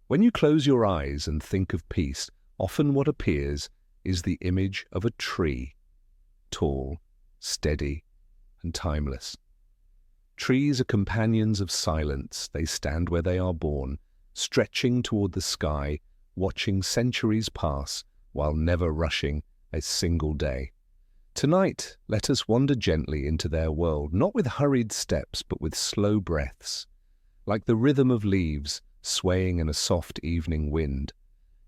When you close your eyes and think of peace, often what appears is the image of a tree, tall, steady, and timeless. Trees are companions of silence. They stand where they are born, stretching toward the sky, watching centuries pass while never rushing a single day. Tonight, let us wander gently into their world, not with hurried steps, but with slow breaths, like the rhythm of leaves swaying in a soft evening wind.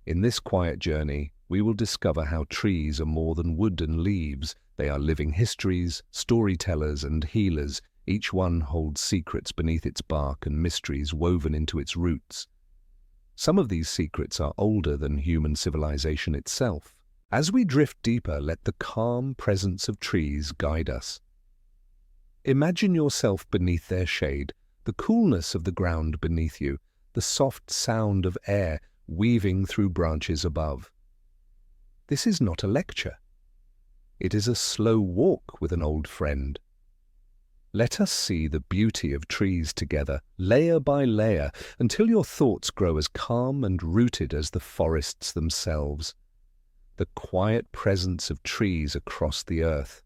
In this quiet journey, we will discover how trees are more than wood and leaves. They are living histories, storytellers, and healers. Each one holds secrets beneath its bark and mysteries woven into its roots. Some of these secrets are older than human civilization itself. As we drift deeper, let the calm presence of trees guide us. Imagine yourself beneath their shade, the coolness of the ground beneath you, the soft sound of air weaving through branches above. This is not a lecture. It is a slow walk with an old friend. Let us see the beauty of trees together, layer by layer, until your thoughts grow as calm and rooted as the forests themselves. The quiet presence of trees across the earth.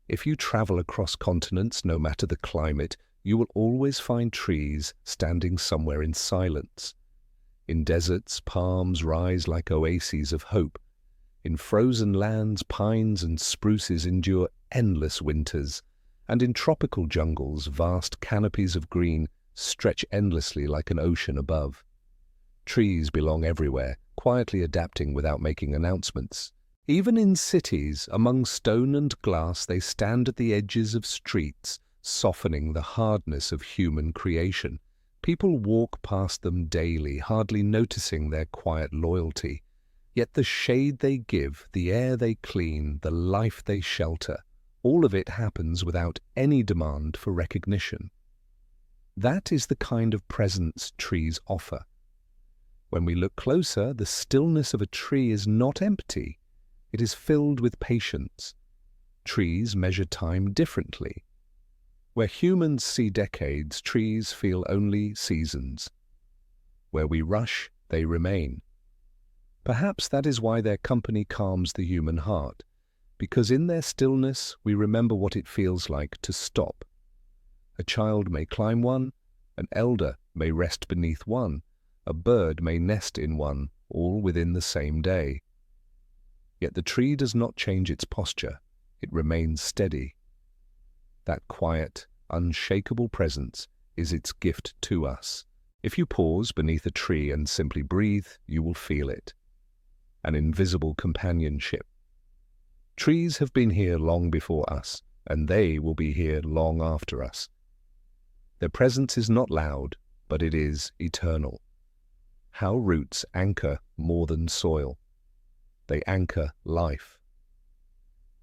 If you travel across continents, no matter the climate, you will always find trees standing somewhere in silence. In deserts, palms rise like oases of hope. In frozen lands, pines and spruces endure endless winters. And in tropical jungles, vast canopies of green stretch endlessly like an ocean above. Trees belong everywhere, quietly adapting without making announcements. Even in cities, among stone and glass, they stand at the edges of streets, softening the hardness of human creation. People walk past them daily, hardly noticing their quiet loyalty. Yet the shade they give, the air they clean, the life they shelter, all of it happens without any demand for recognition. That is the kind of presence trees offer. When we look closer, the stillness of a tree is not empty. It is filled with patience. Trees measure time differently. Where humans see decades, trees feel only seasons. Where we rush, they remain. Perhaps that is why their company calms the human heart, because in their stillness we remember what it feels like to stop. A child may climb one, an elder may rest beneath one, a bird may nest in one, all within the same day. Yet the tree does not change its posture, it remains steady. That quiet, unshakable presence is its gift to us. If you pause beneath a tree and simply breathe, you will feel it. An invisible companionship. Trees have been here long before us, and they will be here long after us. Their presence is not loud, but it is eternal. How roots anchor more than soil. They anchor life.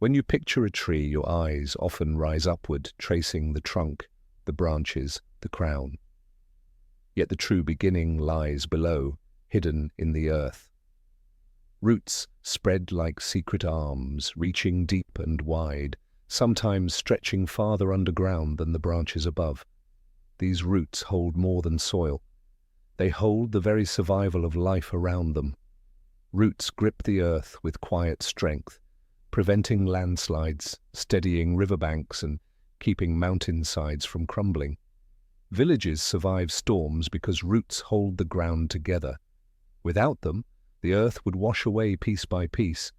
When you picture a tree, your eyes often rise upward, tracing the trunk, the branches, the crown. Yet the true beginning lies below, hidden in the earth. Roots spread like secret arms, reaching deep and wide, sometimes stretching farther underground than the branches above. These roots hold more than soil. They hold the very survival of life around them. Roots grip the earth with quiet strength, preventing landslides, steadying riverbanks, and keeping mountainsides from crumbling. Villages survive storms because roots hold the ground together. Without them, the earth would wash away piece by piece.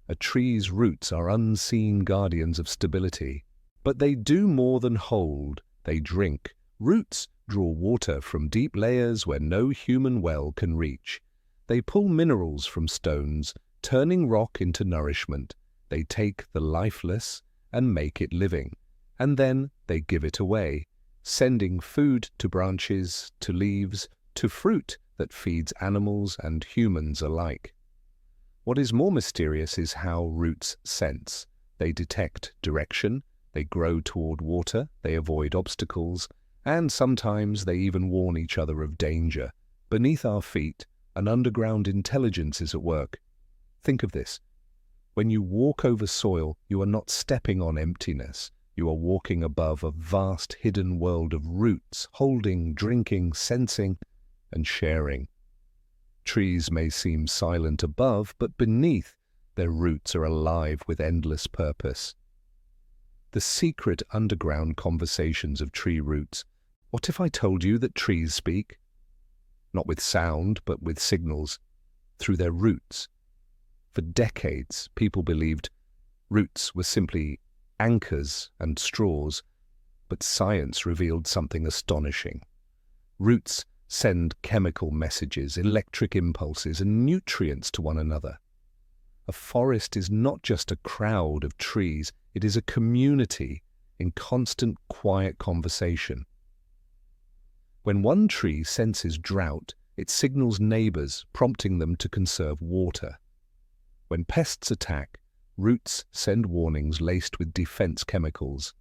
A tree's roots are unseen guardians of stability. But they do more than hold, they drink. Roots draw water from deep layers where no human well can reach. They pull minerals from stones, turning rock into nourishment. They take the lifeless and make it living, and then they give it away, sending food to branches, to leaves, to fruit that feeds animals and humans alike. What is more mysterious is how roots sense. They detect direction, they grow toward water, they avoid obstacles, and sometimes they even warn each other of danger. Beneath our feet, an underground intelligence is at work. Think of this. When you walk over soil, you are not stepping on emptiness. You are walking above a vast hidden world of roots, holding, drinking, sensing. and sharing. Trees may seem silent above, but beneath, their roots are alive with endless purpose. The secret underground conversations of tree roots. What if I told you that trees speak? Not with sound, but with signals, through their roots. For decades, people believed roots were simply anchors and straws, but science revealed something astonishing. Roots send chemical messages, electric impulses, and nutrients to one another. A forest is not just a crowd of trees, it is a community in constant, quiet conversation. When one tree senses drought, it signals neighbors, prompting them to conserve water. When pests attack, roots send warnings laced with defense chemicals.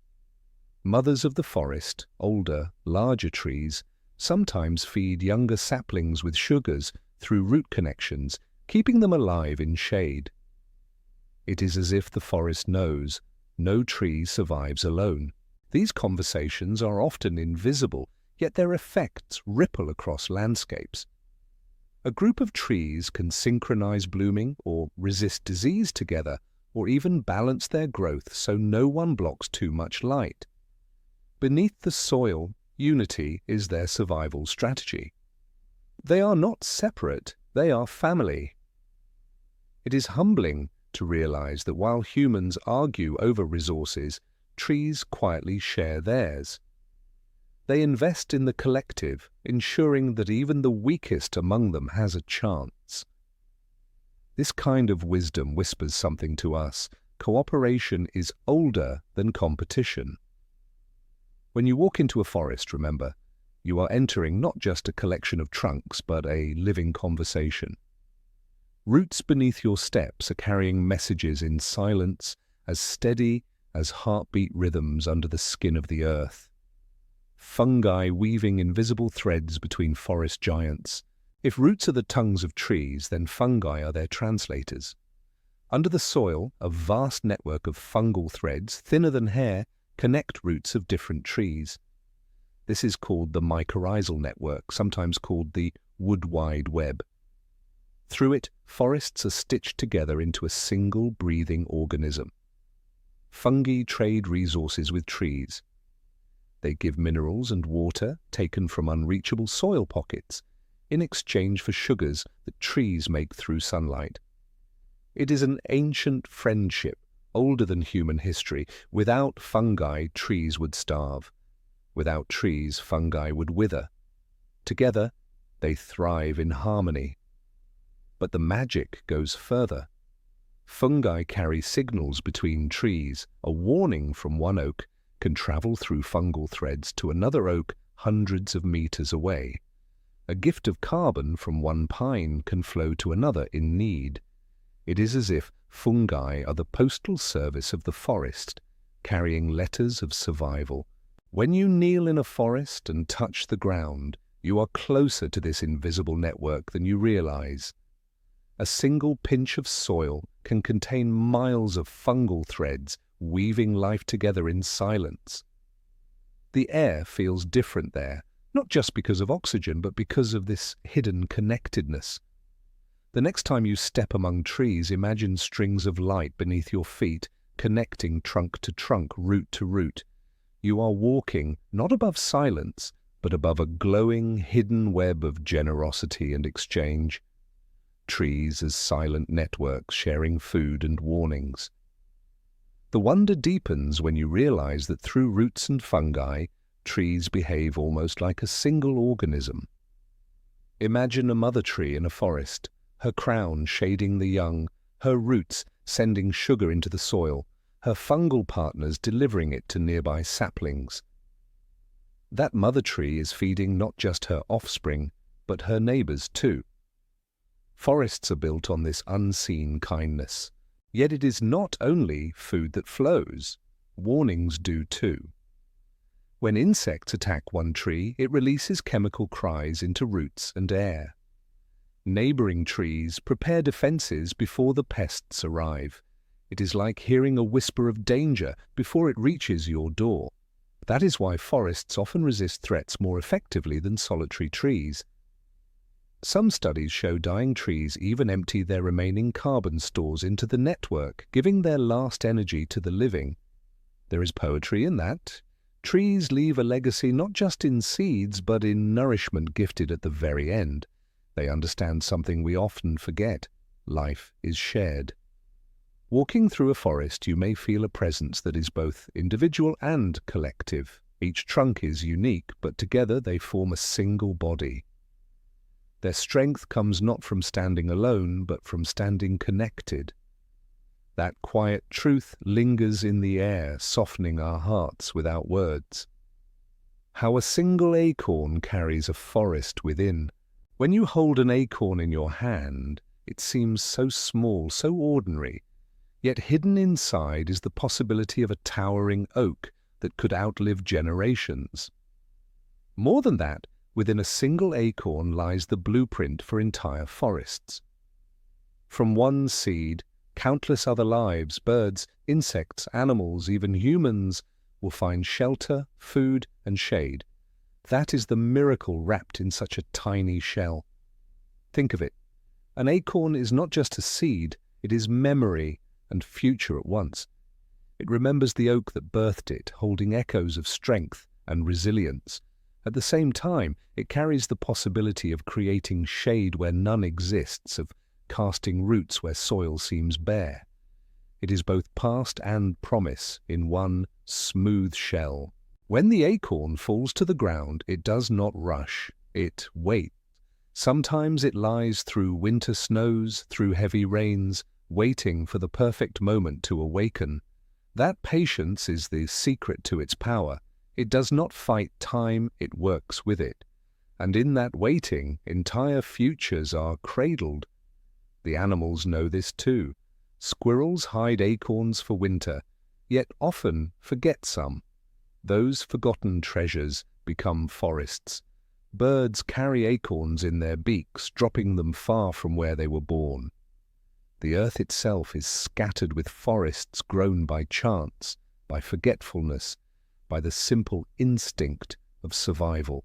Mothers of the forest, older, larger trees, sometimes feed younger saplings with sugars through root connections, keeping them alive in shade. It is as if the forest knows no tree survives alone. These conversations are often invisible, yet their effects ripple across landscapes. A group of trees can synchronize blooming or resist disease together, or even balance their growth so no one blocks too much light. Beneath the soil, unity is their survival strategy. They are not separate, they are family. It is humbling to realize that while humans argue over resources, trees quietly share theirs. They invest in the collective, ensuring that even the weakest among them has a chance. This kind of wisdom whispers something to us. Cooperation is older than competition. When you walk into a forest, remember, you are entering not just a collection of trunks, but a living conversation. Roots beneath your steps are carrying messages in silence as steady as heartbeat rhythms under the skin of the earth. Fungi weaving invisible threads between forest giants. If roots are the tongues of trees, then fungi are their translators. Under the soil, a vast network of fungal threads, thinner than hair, connect roots of different trees. This is called the mycorrhizal network, sometimes called the wood wide web. Through it, forests are stitched together into a single breathing organism. Fungi trade resources with trees. They give minerals and water taken from unreachable soil pockets in exchange for sugars that trees make through sunlight. It is an ancient friendship, older than human history. Without fungi, trees would starve. Without trees, fungi would wither. Together, they thrive in harmony. But the magic goes further. Fungi carry signals between trees. A warning from one oak can travel through fungal threads to another oak hundreds of meters away. A gift of carbon from one pine can flow to another in need. It is as if fungi are the postal service of the forest, carrying letters of survival. When you kneel in a forest and touch the ground, you are closer to this invisible network than you realize. A single pinch of soil can contain miles of fungal threads, weaving life together in silence. The air feels different there, not just because of oxygen, but because of this hidden connectedness. The next time you step among trees, imagine strings of light beneath your feet, connecting trunk to trunk, root to root. You are walking not above silence, but above a glowing, hidden web of generosity and exchange. Trees as silent networks sharing food and warnings. The wonder deepens when you realize that through roots and fungi, trees behave almost like a single organism. Imagine a mother tree in a forest, her crown shading the young, her roots sending sugar into the soil, her fungal partners delivering it to nearby saplings. That mother tree is feeding not just her offspring, but her neighbors too. Forests are built on this unseen kindness. Yet it is not only food that flows. Warnings do too. When insects attack one tree, it releases chemical cries into roots and air. Neighboring trees prepare defenses before the pests arrive. It is like hearing a whisper of danger before it reaches your door. That is why forests often resist threats more effectively than solitary trees. Some studies show dying trees even empty their remaining carbon stores into the network, giving their last energy to the living. There is poetry in that. Trees leave a legacy not just in seeds, but in nourishment gifted at the very end. They understand something we often forget. Life is shared. Walking through a forest, you may feel a presence that is both individual and collective. Each trunk is unique, but together they form a single body. Their strength comes not from standing alone, but from standing connected. That quiet truth lingers in the air, softening our hearts without words. How a single acorn carries a forest within. When you hold an acorn in your hand, it seems so small, so ordinary, yet hidden inside is the possibility of a towering oak that could outlive generations. More than that, within a single acorn lies the blueprint for entire forests. From one seed, countless other lives, birds, insects, animals, even humans, will find shelter, food, and shade. That is the miracle wrapped in such a tiny shell. Think of it. An acorn is not just a seed, it is memory and future at once. It remembers the oak that birthed it, holding echoes of strength and resilience. At the same time, it carries the possibility of creating shade where none exists, of casting roots where soil seems bare. It is both past and promise in one smooth shell. When the acorn falls to the ground, it does not rush. It waits. Sometimes it lies through winter snows, through heavy rains, waiting for the perfect moment to awaken. That patience is the secret to its power. It does not fight time, it works with it. And in that waiting, entire futures are cradled. The animals know this too. Squirrels hide acorns for winter, yet often forget some. Those forgotten treasures become forests. Birds carry acorns in their beaks, dropping them far from where they were born. The earth itself is scattered with forests grown by chance, by forgetfulness, by the simple instinct of survival.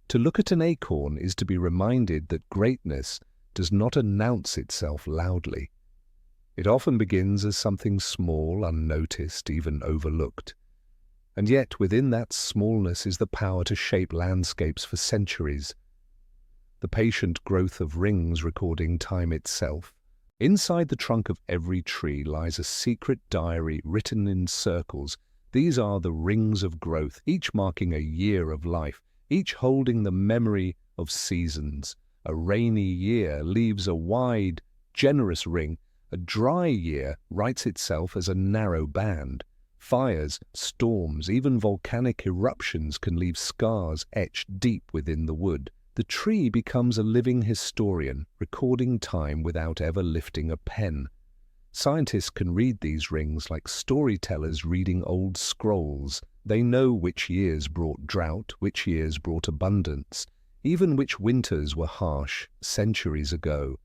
To look at an acorn is to be reminded that greatness does not announce itself loudly. It often begins as something small, unnoticed, even overlooked. And yet within that smallness is the power to shape landscapes for centuries. The patient growth of rings recording time itself. Inside the trunk of every tree lies a secret diary written in circles. These are the rings of growth, each marking a year of life, each holding the memory of seasons. A rainy year leaves a wide, generous ring. A dry year writes itself as a narrow band. Fires, storms, even volcanic eruptions can leave scars etched deep within the wood. The tree becomes a living historian, recording time without ever lifting a pen. Scientists can read these rings like storytellers reading old scrolls. They know which years brought drought, which years brought abundance, even which winters were harsh centuries ago.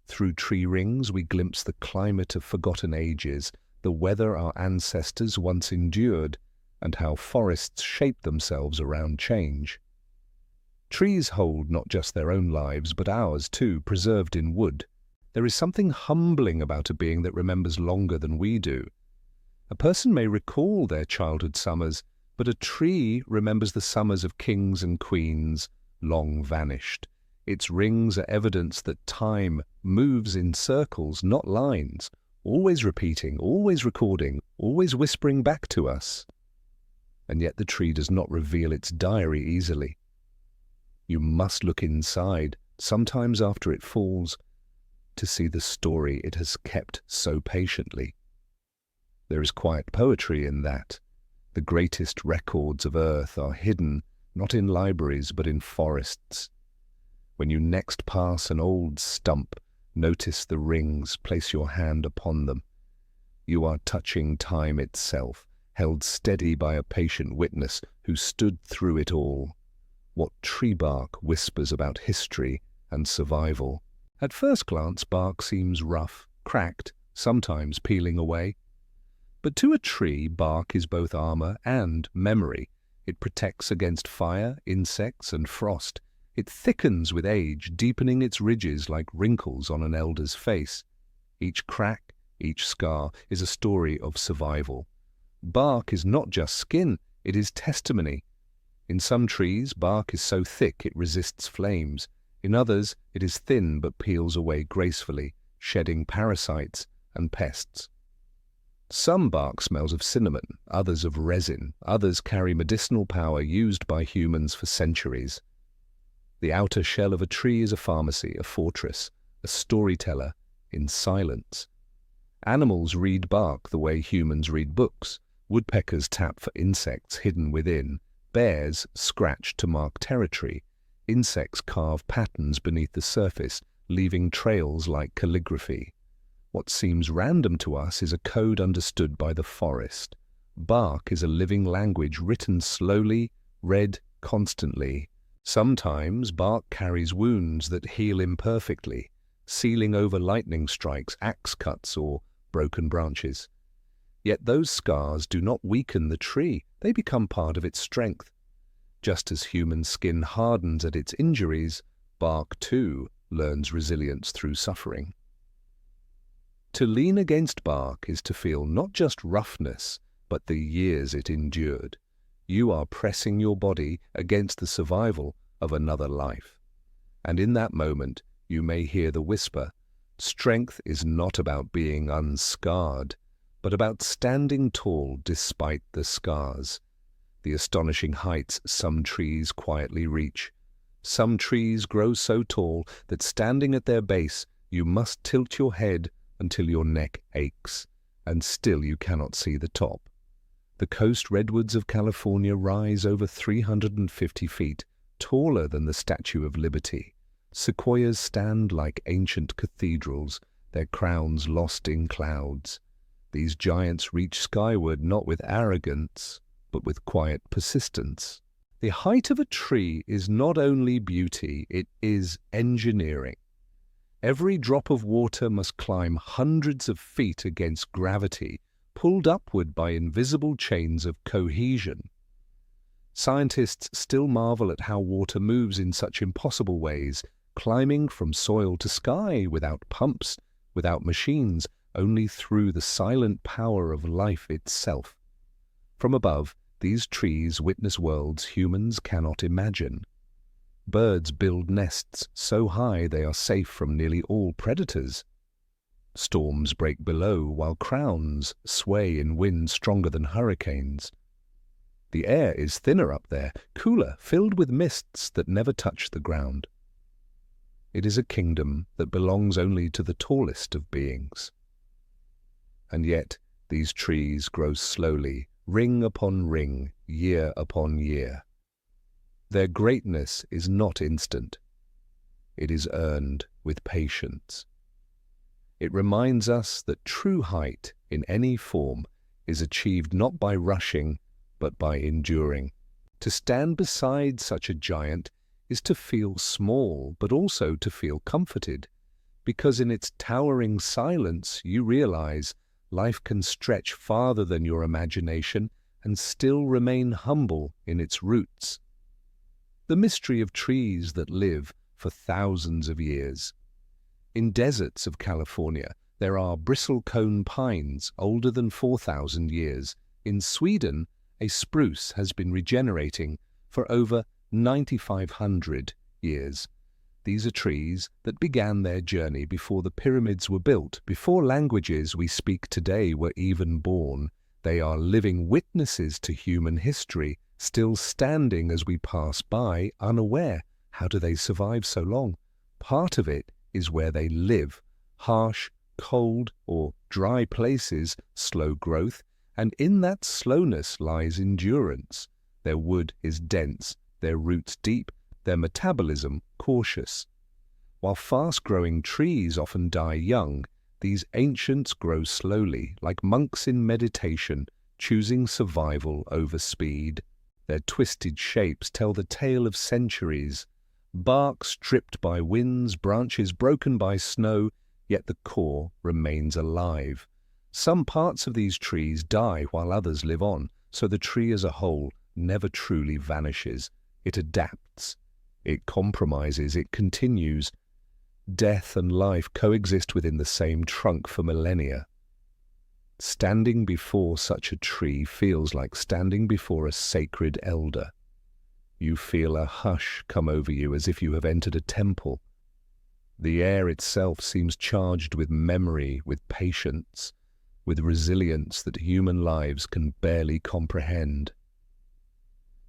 Through tree rings we glimpse the climate of forgotten ages, the weather our ancestors once endured, and how forests shape themselves around change. Trees hold not just their own lives, but ours too, preserved in wood. There is something humbling about a being that remembers longer than we do. A person may recall their childhood summers, but a tree remembers the summers of kings and queens, long vanished. Its rings are evidence that time moves in circles, not lines, always repeating, always recording, always whispering back to us. And yet the tree does not reveal its diary easily. You must look inside, sometimes after it falls, to see the story it has kept so patiently. There is quiet poetry in that. The greatest records of earth are hidden, not in libraries, but in forests. When you next pass an old stump, notice the rings, place your hand upon them. You are touching time itself, held steady by a patient witness who stood through it all. What tree bark whispers about history and survival? At first glance, bark seems rough, cracked, sometimes peeling away. But to a tree, bark is both armor and memory. It protects against fire, insects, and frost. It thickens with age, deepening its ridges like wrinkles on an elder's face. Each crack, each scar is a story of survival. Bark is not just skin, it is testimony. In some trees, bark is so thick it resists flames. In others, it is thin but peels away gracefully, shedding parasites and pests. Some bark smells of cinnamon, others of resin, others carry medicinal power used by humans for centuries. The outer shell of a tree is a pharmacy, a fortress, a storyteller in silence. Animals read bark the way humans read books. Woodpeckers tap for insects hidden within. Bears scratch to mark territory. Insects carve patterns beneath the surface, leaving trails like calligraphy. What seems random to us is a code understood by the forest. Bark is a living language written slowly, read constantly. Sometimes bark carries wounds that heal imperfectly, sealing over lightning strikes, axe cuts, or broken branches. Yet those scars do not weaken the tree, they become part of its strength. Just as human skin hardens at its injuries, bark too learns resilience through suffering. To lean against bark is to feel not just roughness, but the years it endured. You are pressing your body against the survival of another life. And in that moment, you may hear the whisper, strength is not about being unscarred, but about standing tall despite the scars. The astonishing heights some trees quietly reach. Some trees grow so tall that standing at their base, you must tilt your head until your neck aches, and still you cannot see the top. The coast redwoods of California rise over 350 feet, taller than the Statue of Liberty. Sequoias stand like ancient cathedrals, their crowns lost in clouds. These giants reach skyward not with arrogance, but with quiet persistence. The height of a tree is not only beauty, it is engineering. Every drop of water must climb hundreds of feet against gravity, pulled upward by invisible chains of cohesion. Scientists still marvel at how water moves in such impossible ways, climbing from soil to sky without pumps, without machines, only through the silent power of life itself. From above, these trees witness worlds humans cannot imagine. Birds build nests so high they are safe from nearly all predators. Storms break below while crowns sway in winds stronger than hurricanes. The air is thinner up there, cooler, filled with mists that never touch the ground. It is a kingdom that belongs only to the tallest of beings. And yet these trees grow slowly, ring upon ring, year upon year. Their greatness is not instant. It is earned with patience. It reminds us that true height in any form is achieved not by rushing, but by enduring. To stand beside such a giant is to feel small, but also to feel comforted, because in its towering silence you realize life can stretch farther than your imagination and still remain humble in its roots. The mystery of trees that live for thousands of years. In deserts of California, there are bristlecone pines older than 4,000 years. In Sweden, a spruce has been regenerating for over 9,500 years. These are trees that began their journey before the pyramids were built, before languages we speak today were even born. They are living witnesses to human history, still standing as we pass by, unaware. How do they survive so long? Part of it is where they live. Harsh, cold, or dry places slow growth, and in that slowness lies endurance. Their wood is dense, their roots deep, their metabolism cautious. While fast-growing trees often die young, these ancients grow slowly, like monks in meditation, choosing survival over speed. Their twisted shapes tell the tale of centuries. Bark stripped by winds, branches broken by snow, yet the core remains alive. Some parts of these trees die while others live on, so the tree as a whole never truly vanishes. It adapts. It compromises, it continues. Death and life coexist within the same trunk for millennia. Standing before such a tree feels like standing before a sacred elder. You feel a hush come over you as if you have entered a temple. The air itself seems charged with memory, with patience, with resilience that human lives can barely comprehend.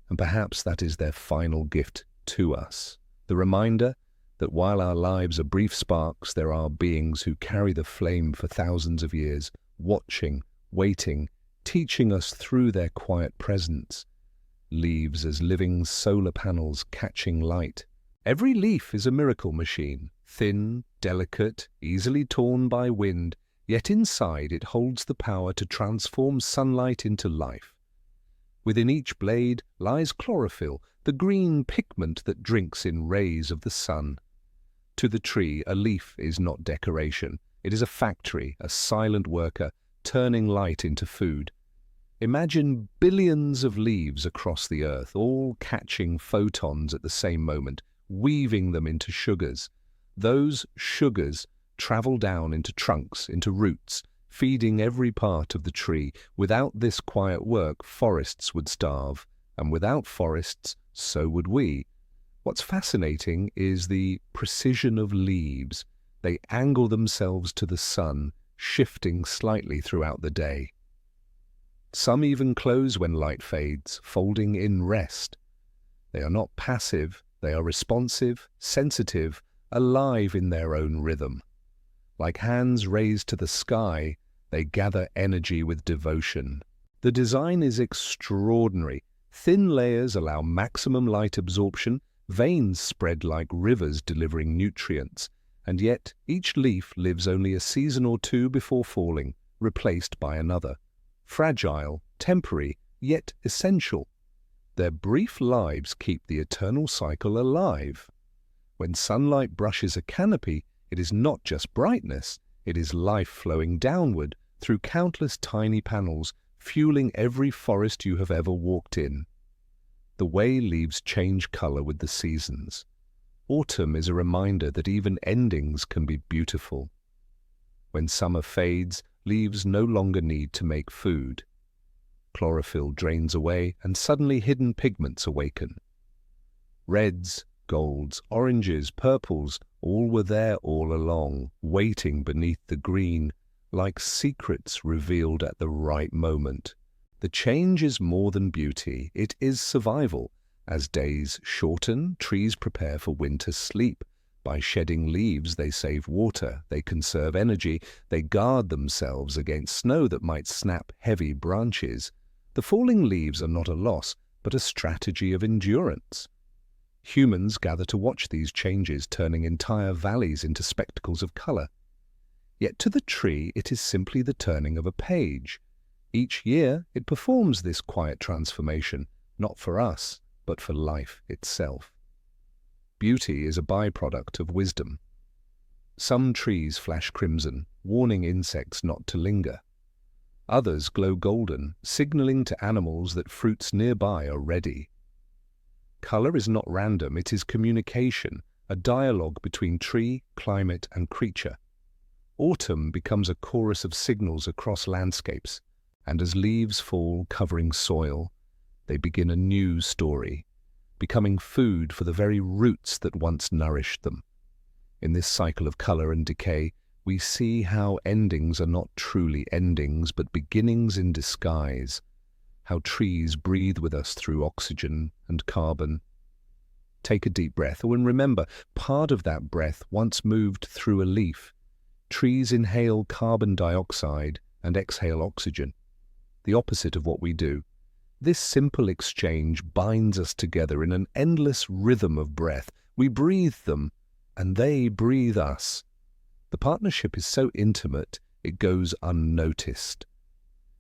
And perhaps that is their final gift to us, the reminder that while our lives are brief sparks, there are beings who carry the flame for thousands of years, watching, waiting, teaching us through their quiet presence. Leaves as living solar panels catching light. Every leaf is a miracle machine, thin, delicate, easily torn by wind, yet inside it holds the power to transform sunlight into life. Within each blade lies chlorophyll, the green pigment that drinks in rays of the sun. To the tree, a leaf is not decoration. It is a factory, a silent worker, turning light into food. Imagine billions of leaves across the earth, all catching photons at the same moment, weaving them into sugars. Those sugars travel down into trunks, into roots, feeding every part of the tree. Without this quiet work, forests would starve, and without forests, so would we. What's fascinating is the precision of leaves. They angle themselves to the sun, shifting slightly throughout the day. Some even close when light fades, folding in rest. They are not passive, they are responsive, sensitive, alive in their own rhythm. Like hands raised to the sky, they gather energy with devotion. The design is extraordinary. Thin layers allow maximum light absorption, veins spread like rivers delivering nutrients, and yet each leaf lives only a season or two before falling, replaced by another. Fragile, temporary, yet essential. Their brief lives keep the eternal cycle alive. When sunlight brushes a canopy, it is not just brightness, it is life flowing downward through countless tiny panels, fueling every forest you have ever walked in. The way leaves change color with the seasons. Autumn is a reminder that even endings can be beautiful. When summer fades, leaves no longer need to make food. Chlorophyll drains away and suddenly hidden pigments awaken. Reds, golds, oranges, purples, all were there all along, waiting beneath the green, like secrets revealed at the right moment. The change is more than beauty, it is survival. As days shorten, trees prepare for winter sleep. By shedding leaves, they save water, they conserve energy, they guard themselves against snow that might snap heavy branches. The falling leaves are not a loss, but a strategy of endurance. Humans gather to watch these changes, turning entire valleys into spectacles of color. Yet to the tree, it is simply the turning of a page. Each year, it performs this quiet transformation, not for us, but for life itself. Beauty is a byproduct of wisdom. Some trees flash crimson, warning insects not to linger. Others glow golden, signaling to animals that fruits nearby are ready. Color is not random, it is communication, a dialogue between tree, climate, and creature. Autumn becomes a chorus of signals across landscapes, and as leaves fall covering soil, they begin a new story, becoming food for the very roots that once nourished them. In this cycle of color and decay, we see how endings are not truly endings, but beginnings in disguise, how trees breathe with us through oxygen and carbon. Take a deep breath, and remember, part of that breath once moved through a leaf. Trees inhale carbon dioxide and exhale oxygen, the opposite of what we do. This simple exchange binds us together in an endless rhythm of breath. We breathe them, and they breathe us. The partnership is so intimate, it goes unnoticed.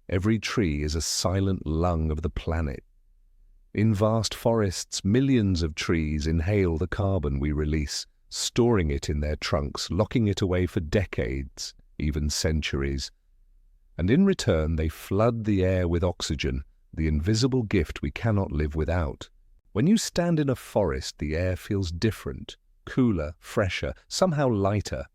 Every tree is a silent lung of the planet. In vast forests, millions of trees inhale the carbon we release, storing it in their trunks, locking it away for decades, even centuries. And in return, they flood the air with oxygen, the invisible gift we cannot live without. When you stand in a forest, the air feels different, cooler, fresher, somehow lighter.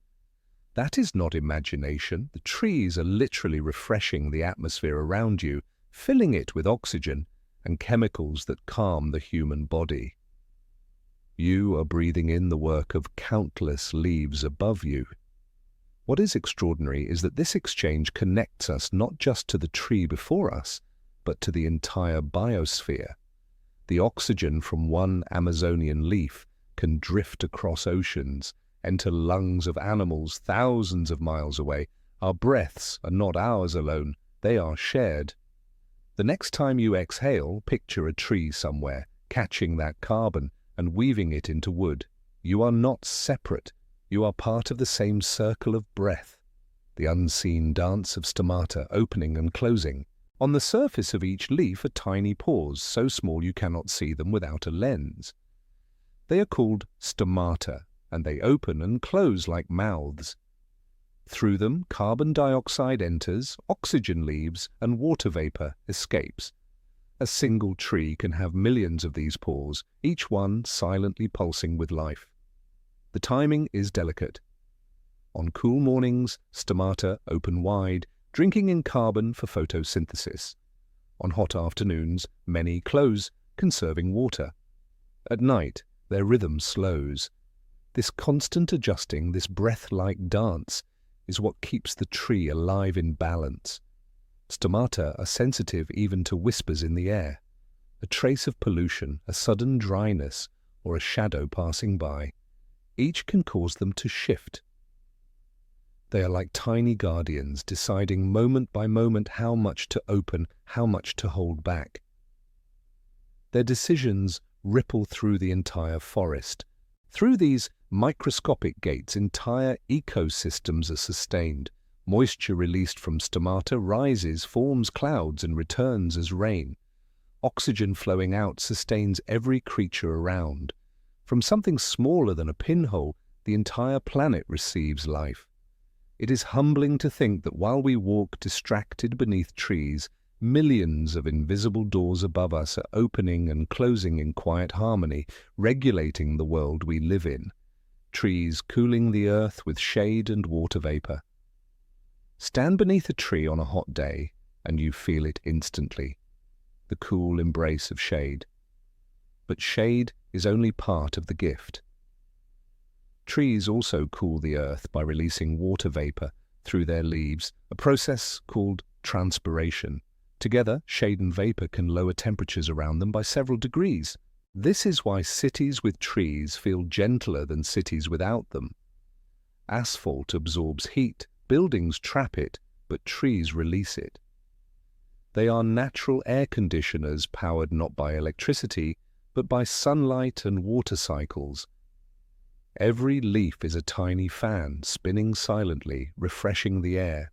That is not imagination. The trees are literally refreshing the atmosphere around you, filling it with oxygen and chemicals that calm the human body. You are breathing in the work of countless leaves above you. What is extraordinary is that this exchange connects us not just to the tree before us, but to the entire biosphere. The oxygen from one Amazonian leaf can drift across oceans, enter lungs of animals thousands of miles away. Our breaths are not ours alone, they are shared. The next time you exhale, picture a tree somewhere, catching that carbon and weaving it into wood. You are not separate. You are part of the same circle of breath, the unseen dance of stomata opening and closing. On the surface of each leaf are tiny pores, so small you cannot see them without a lens. They are called stomata, and they open and close like mouths. Through them, carbon dioxide enters, oxygen leaves, and water vapor escapes. A single tree can have millions of these pores, each one silently pulsing with life. The timing is delicate. On cool mornings, stomata open wide, drinking in carbon for photosynthesis. On hot afternoons, many close, conserving water. At night, their rhythm slows. This constant adjusting, this breath-like dance, is what keeps the tree alive in balance. Stomata are sensitive even to whispers in the air. A trace of pollution, a sudden dryness, or a shadow passing by. Each can cause them to shift. They are like tiny guardians, deciding moment by moment how much to open, how much to hold back. Their decisions ripple through the entire forest. Through these microscopic gates, entire ecosystems are sustained. Moisture released from stomata rises, forms clouds, and returns as rain. Oxygen flowing out sustains every creature around. From something smaller than a pinhole, the entire planet receives life. It is humbling to think that while we walk distracted beneath trees, millions of invisible doors above us are opening and closing in quiet harmony, regulating the world we live in. Trees cooling the earth with shade and water vapor. Stand beneath a tree on a hot day, and you feel it instantly. The cool embrace of shade. But shade is only part of the gift. Trees also cool the earth by releasing water vapor through their leaves, a process called transpiration. Together, shade and vapor can lower temperatures around them by several degrees. This is why cities with trees feel gentler than cities without them. Asphalt absorbs heat, buildings trap it, but trees release it. They are natural air conditioners powered not by electricity, but by sunlight and water cycles. Every leaf is a tiny fan, spinning silently, refreshing the air.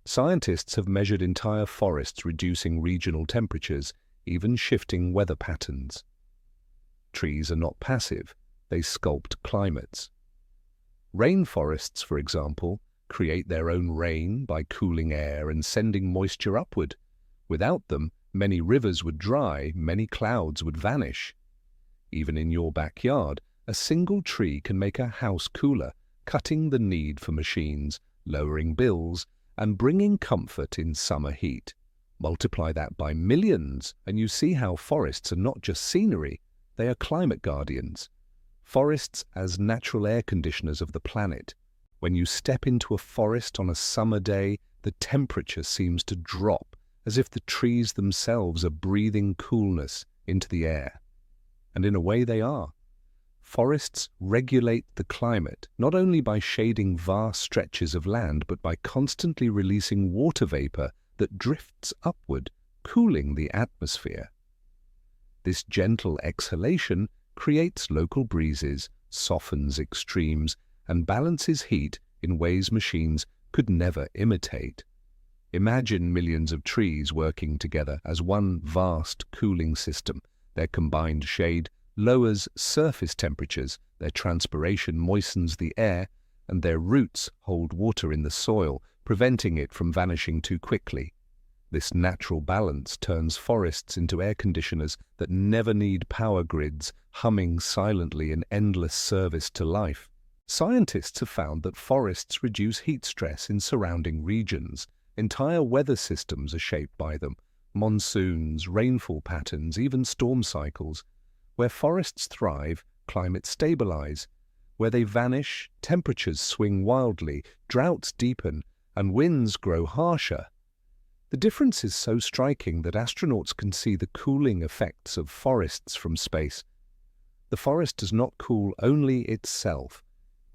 Scientists have measured entire forests, reducing regional temperatures, even shifting weather patterns. Trees are not passive, they sculpt climates. Rainforests, for example, create their own rain by cooling air and sending moisture upward. Without them, many rivers would dry, many clouds would vanish. Even in your backyard, a single tree can make a house cooler, cutting the need for machines, lowering bills, and bringing comfort in summer heat. Multiply that by millions, and you see how forests are not just scenery, they are climate guardians. Forests as natural air conditioners of the planet. When you step into a forest on a summer day, the temperature seems to drop, as if the trees themselves are breathing coolness into the air. And in a way they are. Forests regulate the climate, not only by shading vast stretches of land, but by constantly releasing water vapor that drifts upward, cooling the atmosphere. This gentle exhalation creates local breezes, softens extremes, and balances heat in ways machines could never imitate. Imagine millions of trees working together as one vast cooling system. Their combined shade lowers surface temperatures, their transpiration moistens the air, and their roots hold water in the soil, preventing it from vanishing too quickly. This natural balance turns forests into air conditioners that never need power grids, humming silently in endless service to life. Scientists have found that forests reduce heat stress in surrounding regions. Entire weather systems are shaped by them. Monsoons, rainfall patterns, even storm cycles. Where forests thrive, climates stabilize. Where they vanish, temperatures swing wildly, droughts deepen, and winds grow harsher. The difference is so striking that astronauts can see the cooling effects of forests from space. The forest does not cool only itself.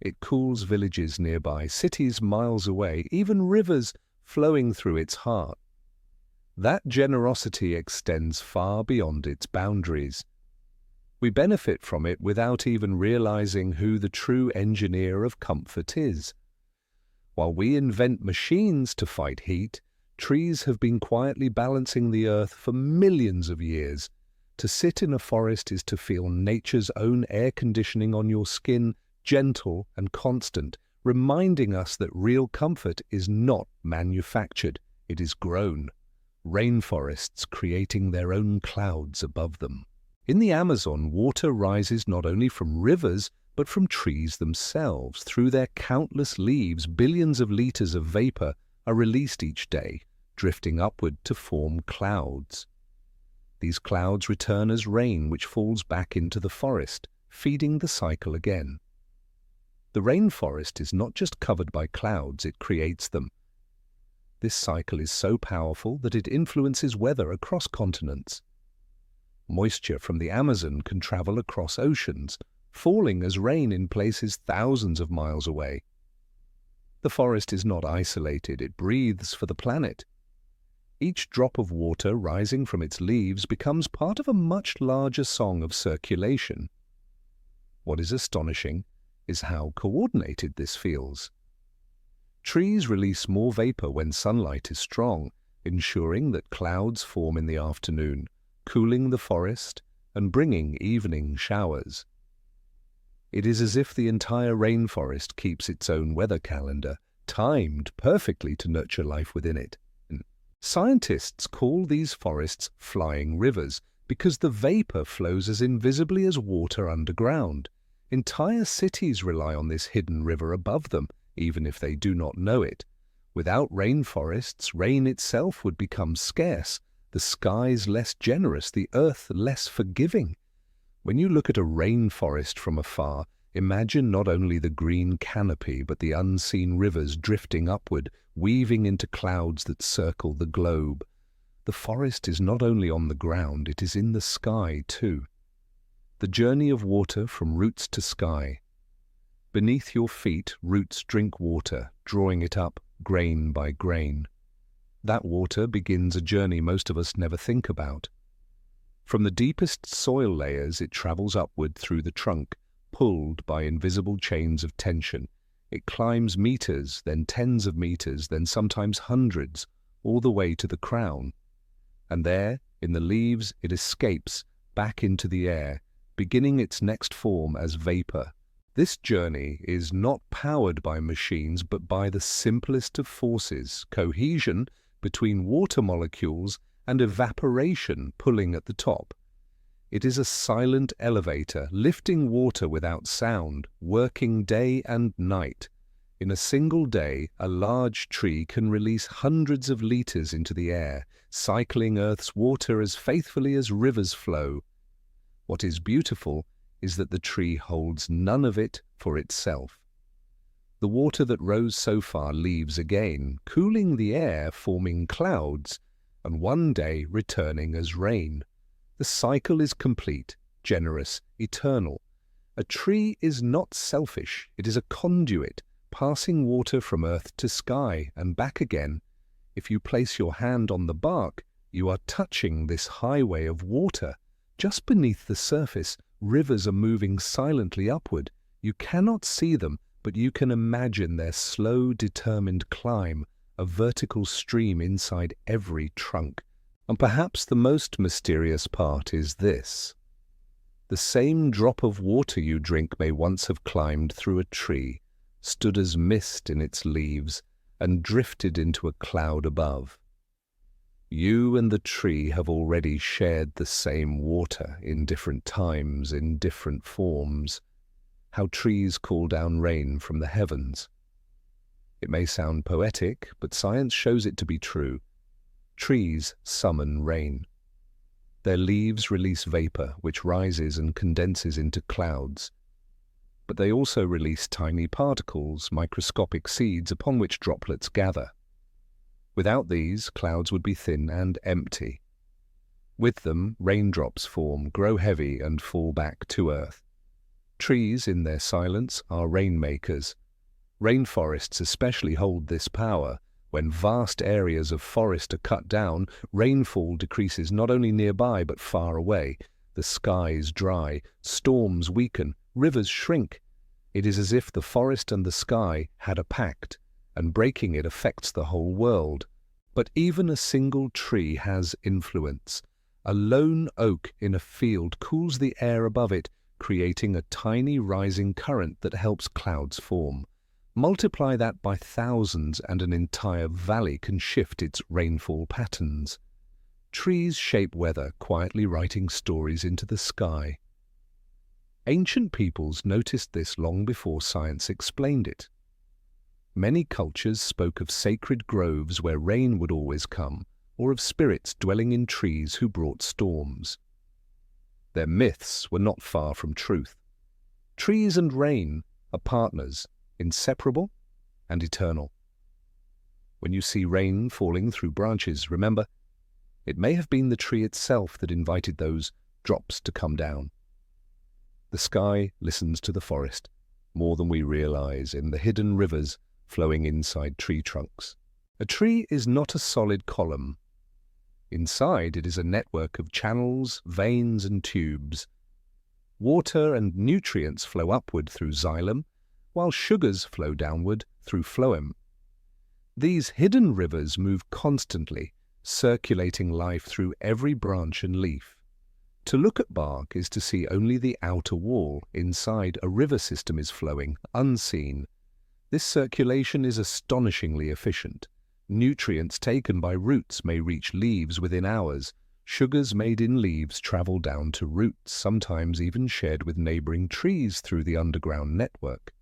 It cools villages nearby, cities miles away, even rivers flowing through its heart. That generosity extends far beyond its boundaries. We benefit from it without even realizing who the true engineer of comfort is. While we invent machines to fight heat, trees have been quietly balancing the earth for millions of years. To sit in a forest is to feel nature's own air conditioning on your skin, gentle and constant, reminding us that real comfort is not manufactured, it is grown. Rainforests creating their own clouds above them. In the Amazon, water rises not only from rivers, but from trees themselves. Through their countless leaves, billions of liters of vapor are released each day, drifting upward to form clouds. These clouds return as rain, which falls back into the forest, feeding the cycle again. The rainforest is not just covered by clouds, it creates them. This cycle is so powerful that it influences weather across continents. Moisture from the Amazon can travel across oceans, falling as rain in places thousands of miles away. The forest is not isolated, it breathes for the planet. Each drop of water rising from its leaves becomes part of a much larger song of circulation. What is astonishing is how coordinated this feels. Trees release more vapor when sunlight is strong, ensuring that clouds form in the afternoon, cooling the forest and bringing evening showers. It is as if the entire rainforest keeps its own weather calendar, timed perfectly to nurture life within it. Scientists call these forests flying rivers because the vapor flows as invisibly as water underground. Entire cities rely on this hidden river above them, even if they do not know it. Without rainforests, rain itself would become scarce, the skies less generous, the earth less forgiving. When you look at a rainforest from afar, imagine not only the green canopy but the unseen rivers drifting upward, weaving into clouds that circle the globe. The forest is not only on the ground, it is in the sky too. The journey of water from roots to sky. Beneath your feet, roots drink water, drawing it up grain by grain. That water begins a journey most of us never think about. From the deepest soil layers, it travels upward through the trunk, pulled by invisible chains of tension. It climbs meters, then tens of meters, then sometimes hundreds, all the way to the crown. And there, in the leaves, it escapes back into the air, beginning its next form as vapor. This journey is not powered by machines, but by the simplest of forces, cohesion between water molecules and evaporation pulling at the top. It is a silent elevator, lifting water without sound, working day and night. In a single day, a large tree can release hundreds of liters into the air, cycling Earth's water as faithfully as rivers flow. What is beautiful is that the tree holds none of it for itself. The water that rose so far leaves again, cooling the air, forming clouds, and one day returning as rain. The cycle is complete, generous, eternal. A tree is not selfish, it is a conduit, passing water from earth to sky and back again. If you place your hand on the bark, you are touching this highway of water. Just beneath the surface, rivers are moving silently upward. You cannot see them, but you can imagine their slow, determined climb, a vertical stream inside every trunk. And perhaps the most mysterious part is this. The same drop of water you drink may once have climbed through a tree, stood as mist in its leaves, and drifted into a cloud above. You and the tree have already shared the same water in different times, in different forms. How trees call down rain from the heavens. It may sound poetic, but science shows it to be true. Trees summon rain. Their leaves release vapor, which rises and condenses into clouds. But they also release tiny particles, microscopic seeds upon which droplets gather. Without these, clouds would be thin and empty. With them, raindrops form, grow heavy, and fall back to earth. Trees, in their silence, are rainmakers. Rainforests especially hold this power. When vast areas of forest are cut down, rainfall decreases not only nearby but far away. The skies dry, storms weaken, rivers shrink. It is as if the forest and the sky had a pact, and breaking it affects the whole world. But even a single tree has influence. A lone oak in a field cools the air above it, creating a tiny rising current that helps clouds form. Multiply that by thousands and an entire valley can shift its rainfall patterns. Trees shape weather, quietly writing stories into the sky. Ancient peoples noticed this long before science explained it. Many cultures spoke of sacred groves where rain would always come, or of spirits dwelling in trees who brought storms. Their myths were not far from truth. Trees and rain are partners, inseparable and eternal. When you see rain falling through branches, remember, it may have been the tree itself that invited those drops to come down. The sky listens to the forest, more than we realize, in the hidden rivers flowing inside tree trunks. A tree is not a solid column. Inside it is a network of channels, veins, and tubes. Water and nutrients flow upward through xylem, while sugars flow downward through phloem. These hidden rivers move constantly, circulating life through every branch and leaf. To look at bark is to see only the outer wall. Inside, a river system is flowing, unseen. This circulation is astonishingly efficient. Nutrients taken by roots may reach leaves within hours. Sugars made in leaves travel down to roots, sometimes even shared with neighboring trees through the underground network.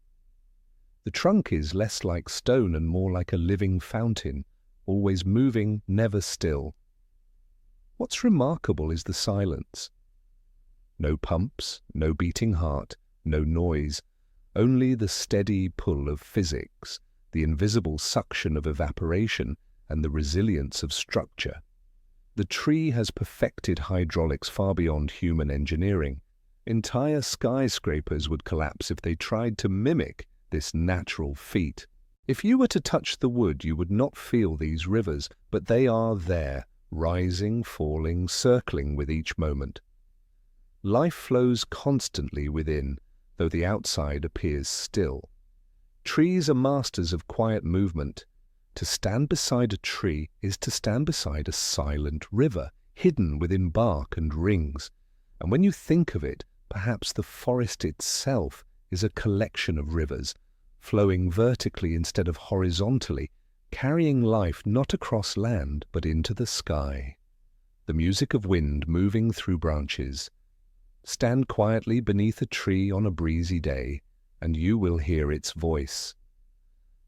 The trunk is less like stone and more like a living fountain, always moving, never still. What's remarkable is the silence. No pumps, no beating heart, no noise, only the steady pull of physics, the invisible suction of evaporation, and the resilience of structure. The tree has perfected hydraulics far beyond human engineering. Entire skyscrapers would collapse if they tried to mimic this natural feat. If you were to touch the wood, you would not feel these rivers, but they are there, rising, falling, circling with each moment. Life flows constantly within, though the outside appears still. Trees are masters of quiet movement. To stand beside a tree is to stand beside a silent river, hidden within bark and rings. And when you think of it, perhaps the forest itself is a collection of rivers, flowing vertically instead of horizontally, carrying life not across land but into the sky. The music of wind moving through branches. Stand quietly beneath a tree on a breezy day, and you will hear its voice.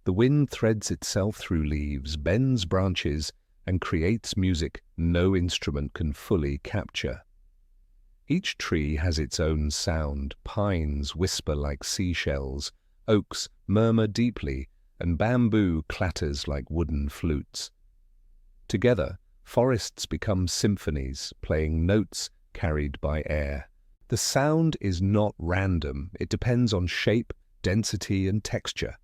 The wind threads itself through leaves, bends branches, and creates music no instrument can fully capture. Each tree has its own sound. Pines whisper like seashells, oaks murmur deeply, and bamboo clatters like wooden flutes. Together, forests become symphonies, playing notes carried by air. The sound is not random. It depends on shape, density, and texture.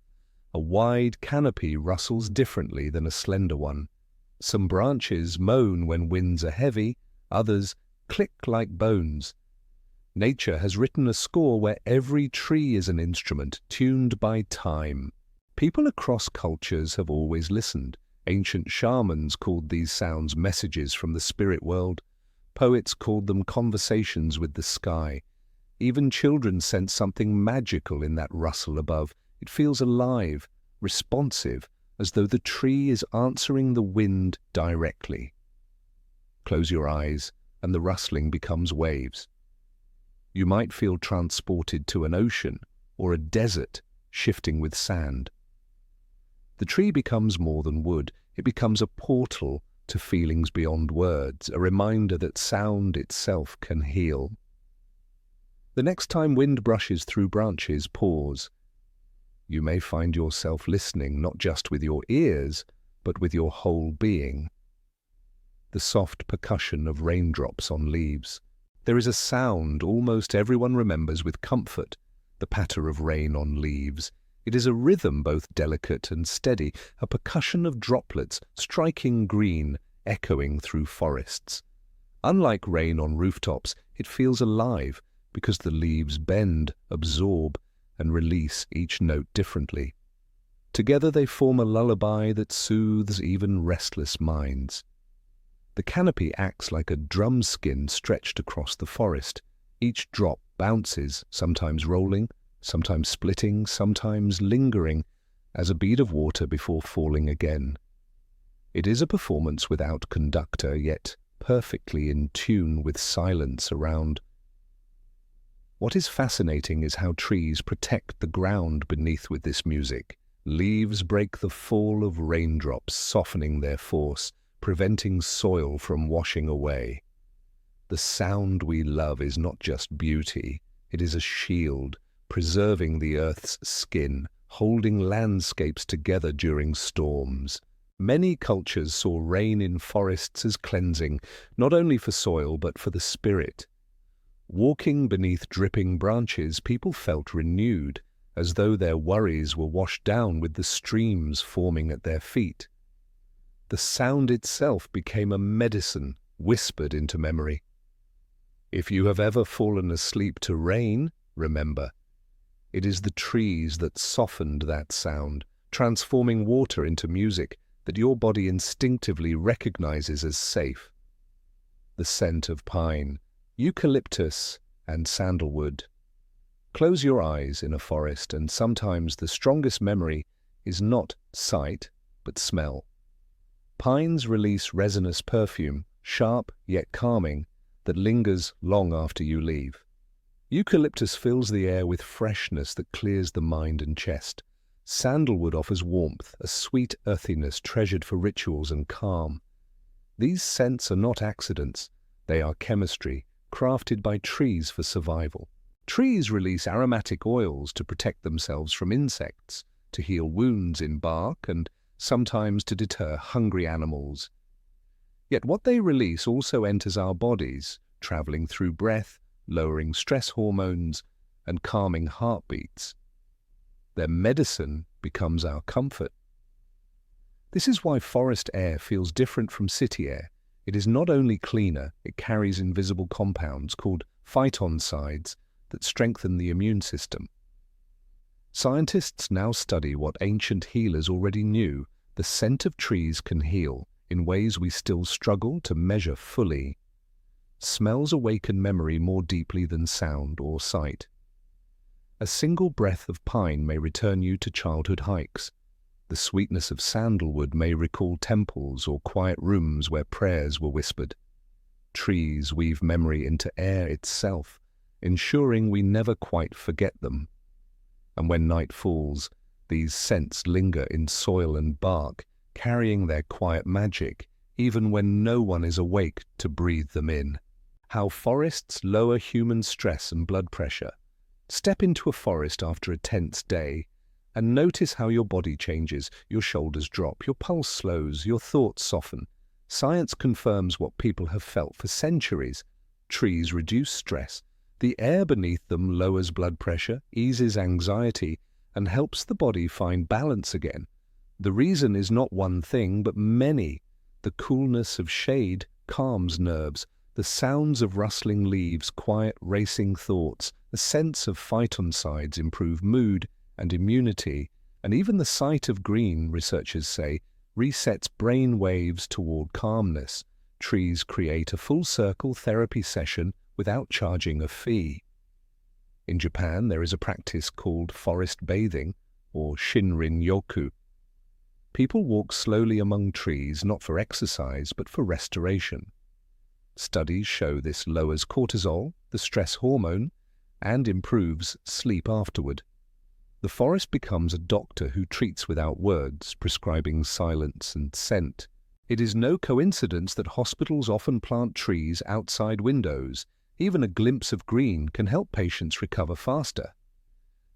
A wide canopy rustles differently than a slender one. Some branches moan when winds are heavy, others click like bones. Nature has written a score where every tree is an instrument tuned by time. People across cultures have always listened. Ancient shamans called these sounds messages from the spirit world. Poets called them conversations with the sky. Even children sense something magical in that rustle above. It feels alive, responsive, as though the tree is answering the wind directly. Close your eyes, and the rustling becomes waves. You might feel transported to an ocean or a desert shifting with sand. The tree becomes more than wood. It becomes a portal to feelings beyond words, a reminder that sound itself can heal. The next time wind brushes through branches, pause. You may find yourself listening not just with your ears, but with your whole being. The soft percussion of raindrops on leaves. There is a sound almost everyone remembers with comfort, the patter of rain on leaves. It is a rhythm both delicate and steady, a percussion of droplets striking green, echoing through forests. Unlike rain on rooftops, it feels alive because the leaves bend, absorb, and release each note differently. Together they form a lullaby that soothes even restless minds. The canopy acts like a drum skin stretched across the forest. Each drop bounces, sometimes rolling, sometimes splitting, sometimes lingering, as a bead of water before falling again. It is a performance without conductor, yet perfectly in tune with silence around. What is fascinating is how trees protect the ground beneath with this music. Leaves break the fall of raindrops, softening their force, preventing soil from washing away. The sound we love is not just beauty, it is a shield, preserving the earth's skin, holding landscapes together during storms. Many cultures saw rain in forests as cleansing, not only for soil but for the spirit. Walking beneath dripping branches, people felt renewed, as though their worries were washed down with the streams forming at their feet. The sound itself became a medicine whispered into memory. If you have ever fallen asleep to rain, remember, it is the trees that softened that sound, transforming water into music that your body instinctively recognizes as safe. The scent of pine, eucalyptus, and sandalwood. Close your eyes in a forest, and sometimes the strongest memory is not sight, but smell. Pines release resinous perfume, sharp yet calming, that lingers long after you leave. Eucalyptus fills the air with freshness that clears the mind and chest. Sandalwood offers warmth, a sweet earthiness treasured for rituals and calm. These scents are not accidents. They are chemistry, crafted by trees for survival. Trees release aromatic oils to protect themselves from insects, to heal wounds in bark, and sometimes to deter hungry animals. Yet what they release also enters our bodies, traveling through breath, lowering stress hormones, and calming heartbeats. Their medicine becomes our comfort. This is why forest air feels different from city air. It is not only cleaner, it carries invisible compounds called phytoncides that strengthen the immune system. Scientists now study what ancient healers already knew: the scent of trees can heal in ways we still struggle to measure fully. Smells awaken memory more deeply than sound or sight. A single breath of pine may return you to childhood hikes. The sweetness of sandalwood may recall temples or quiet rooms where prayers were whispered. Trees weave memory into air itself, ensuring we never quite forget them. And when night falls, these scents linger in soil and bark, carrying their quiet magic, even when no one is awake to breathe them in. How forests lower human stress and blood pressure. Step into a forest after a tense day, and notice how your body changes. Your shoulders drop, your pulse slows, your thoughts soften. Science confirms what people have felt for centuries. Trees reduce stress. The air beneath them lowers blood pressure, eases anxiety, and helps the body find balance again. The reason is not one thing, but many. The coolness of shade calms nerves. The sounds of rustling leaves quiet racing thoughts. The sense of phytoncides improve mood and immunity. And even the sight of green, researchers say, resets brain waves toward calmness. Trees create a full-circle therapy session without charging a fee. In Japan, there is a practice called forest bathing, or Shinrin-yoku. People walk slowly among trees, not for exercise, but for restoration. Studies show this lowers cortisol, the stress hormone, and improves sleep afterward. The forest becomes a doctor who treats without words, prescribing silence and scent. It is no coincidence that hospitals often plant trees outside windows. Even a glimpse of green can help patients recover faster.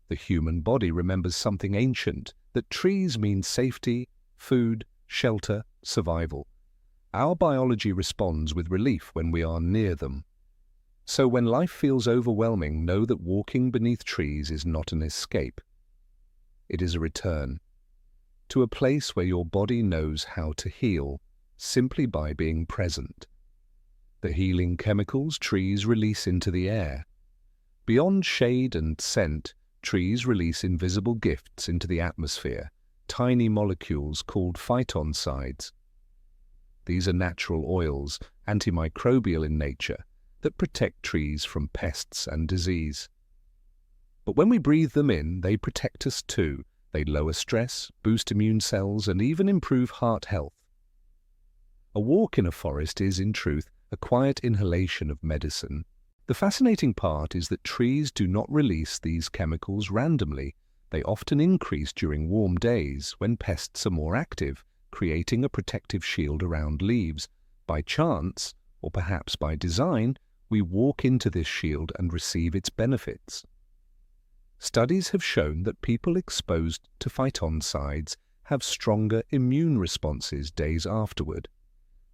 The human body remembers something ancient, that trees mean safety, food, shelter, survival. Our biology responds with relief when we are near them. So when life feels overwhelming, know that walking beneath trees is not an escape. It is a return to a place where your body knows how to heal simply by being present. The healing chemicals trees release into the air. Beyond shade and scent, trees release invisible gifts into the atmosphere, tiny molecules called phytoncides. These are natural oils, antimicrobial in nature, that protect trees from pests and disease. But when we breathe them in, they protect us too. They lower stress, boost immune cells, and even improve heart health. A walk in a forest is, in truth, a quiet inhalation of medicine. The fascinating part is that trees do not release these chemicals randomly. They often increase during warm days when pests are more active, creating a protective shield around leaves. By chance, or perhaps by design, we walk into this shield and receive its benefits. Studies have shown that people exposed to phytoncides have stronger immune responses days afterward.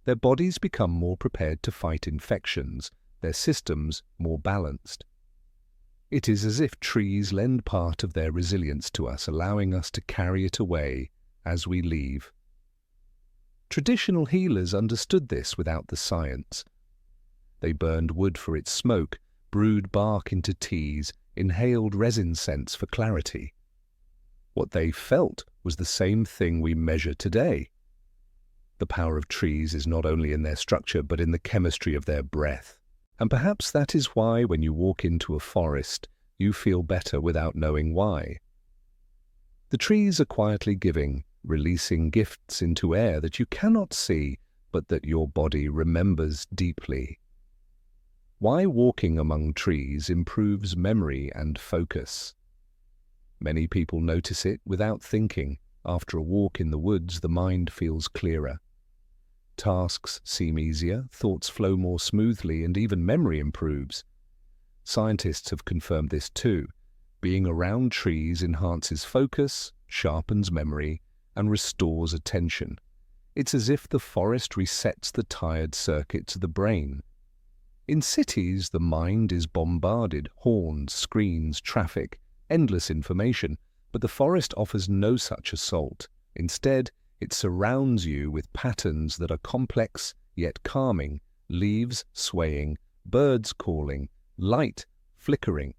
Their bodies become more prepared to fight infections, their systems more balanced. It is as if trees lend part of their resilience to us, allowing us to carry it away as we leave. Traditional healers understood this without the science. They burned wood for its smoke, brewed bark into teas, inhaled resin scents for clarity. What they felt was the same thing we measure today. The power of trees is not only in their structure but in the chemistry of their breath. And perhaps that is why when you walk into a forest, you feel better without knowing why. The trees are quietly giving, releasing gifts into air that you cannot see, but that your body remembers deeply. Why walking among trees improves memory and focus. Many people notice it without thinking. After a walk in the woods, the mind feels clearer. Tasks seem easier, thoughts flow more smoothly, and even memory improves. Scientists have confirmed this too. Being around trees enhances focus, sharpens memory, and restores attention. It's as if the forest resets the tired circuits of the brain. In cities, the mind is bombarded, horns, screens, traffic, endless information, but the forest offers no such assault. Instead, it surrounds you with patterns that are complex yet calming, leaves swaying, birds calling, light flickering.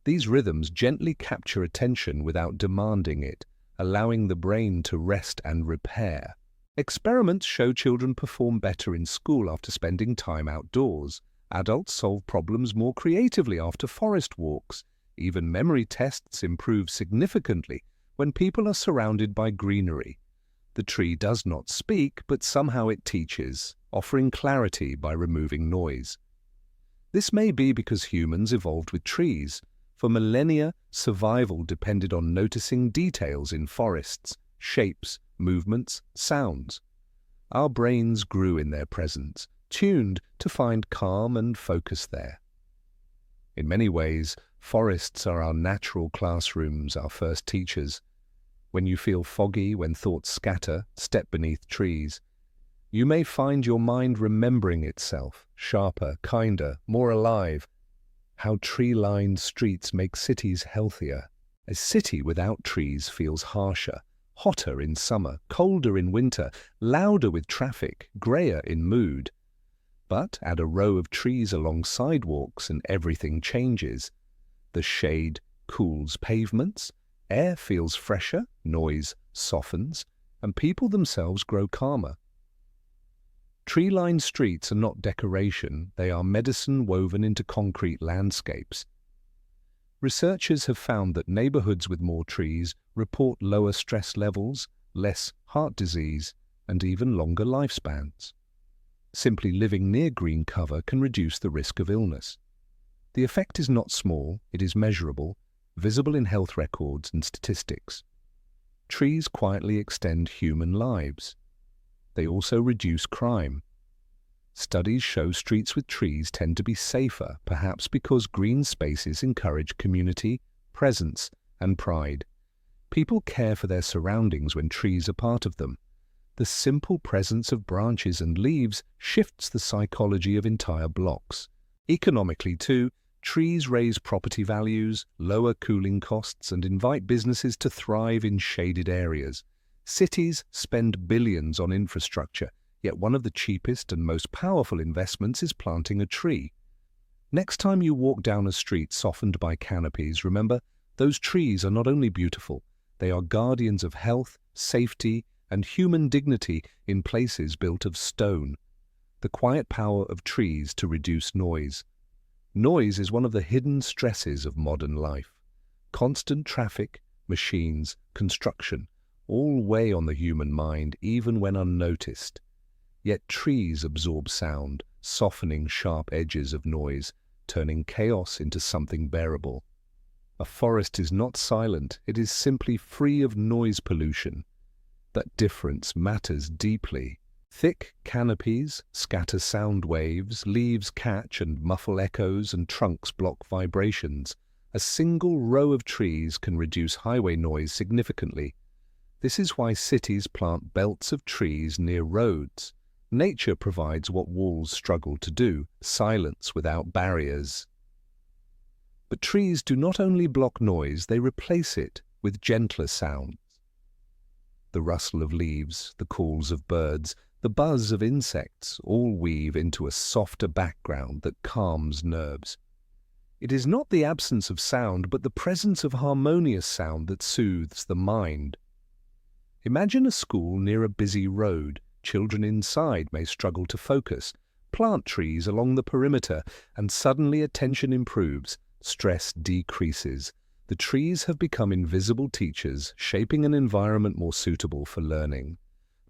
These rhythms gently capture attention without demanding it, allowing the brain to rest and repair. Experiments show children perform better in school after spending time outdoors. Adults solve problems more creatively after forest walks. Even memory tests improve significantly when people are surrounded by greenery. The tree does not speak, but somehow it teaches, offering clarity by removing noise. This may be because humans evolved with trees. For millennia, survival depended on noticing details in forests, shapes, movements, sounds. Our brains grew in their presence, tuned to find calm and focus there. In many ways, forests are our natural classrooms, our first teachers. When you feel foggy, when thoughts scatter, step beneath trees. You may find your mind remembering itself, sharper, kinder, more alive. How tree-lined streets make cities healthier. A city without trees feels harsher, hotter in summer, colder in winter, louder with traffic, grayer in mood. But add a row of trees along sidewalks and everything changes. The shade cools pavements, air feels fresher, noise softens, and people themselves grow calmer. Tree-lined streets are not decoration, they are medicine woven into concrete landscapes. Researchers have found that neighborhoods with more trees report lower stress levels, less heart disease, and even longer lifespans. Simply living near green cover can reduce the risk of illness. The effect is not small, it is measurable, visible in health records and statistics. Trees quietly extend human lives. They also reduce crime. Studies show streets with trees tend to be safer, perhaps because green spaces encourage community, presence, and pride. People care for their surroundings when trees are part of them. The simple presence of branches and leaves shifts the psychology of entire blocks. Economically, too, trees raise property values, lower cooling costs, and invite businesses to thrive in shaded areas. Cities spend billions on infrastructure, yet one of the cheapest and most powerful investments is planting a tree. Next time you walk down a street softened by canopies, remember, those trees are not only beautiful, they are guardians of health, safety, and human dignity in places built of stone. The quiet power of trees to reduce noise. Noise is one of the hidden stresses of modern life. Constant traffic, machines, construction, all weigh on the human mind even when unnoticed. Yet trees absorb sound, softening sharp edges of noise, turning chaos into something bearable. A forest is not silent, it is simply free of noise pollution. That difference matters deeply. Thick canopies scatter sound waves, leaves catch and muffle echoes, and trunks block vibrations. A single row of trees can reduce highway noise significantly. This is why cities plant belts of trees near roads. Nature provides what walls struggle to do, silence without barriers. But trees do not only block noise, they replace it with gentler sounds. The rustle of leaves, the calls of birds, the buzz of insects all weave into a softer background that calms nerves. It is not the absence of sound, but the presence of harmonious sound that soothes the mind. Imagine a school near a busy road. Children inside may struggle to focus. Plant trees along the perimeter, and suddenly attention improves, stress decreases. The trees have become invisible teachers, shaping an environment more suitable for learning.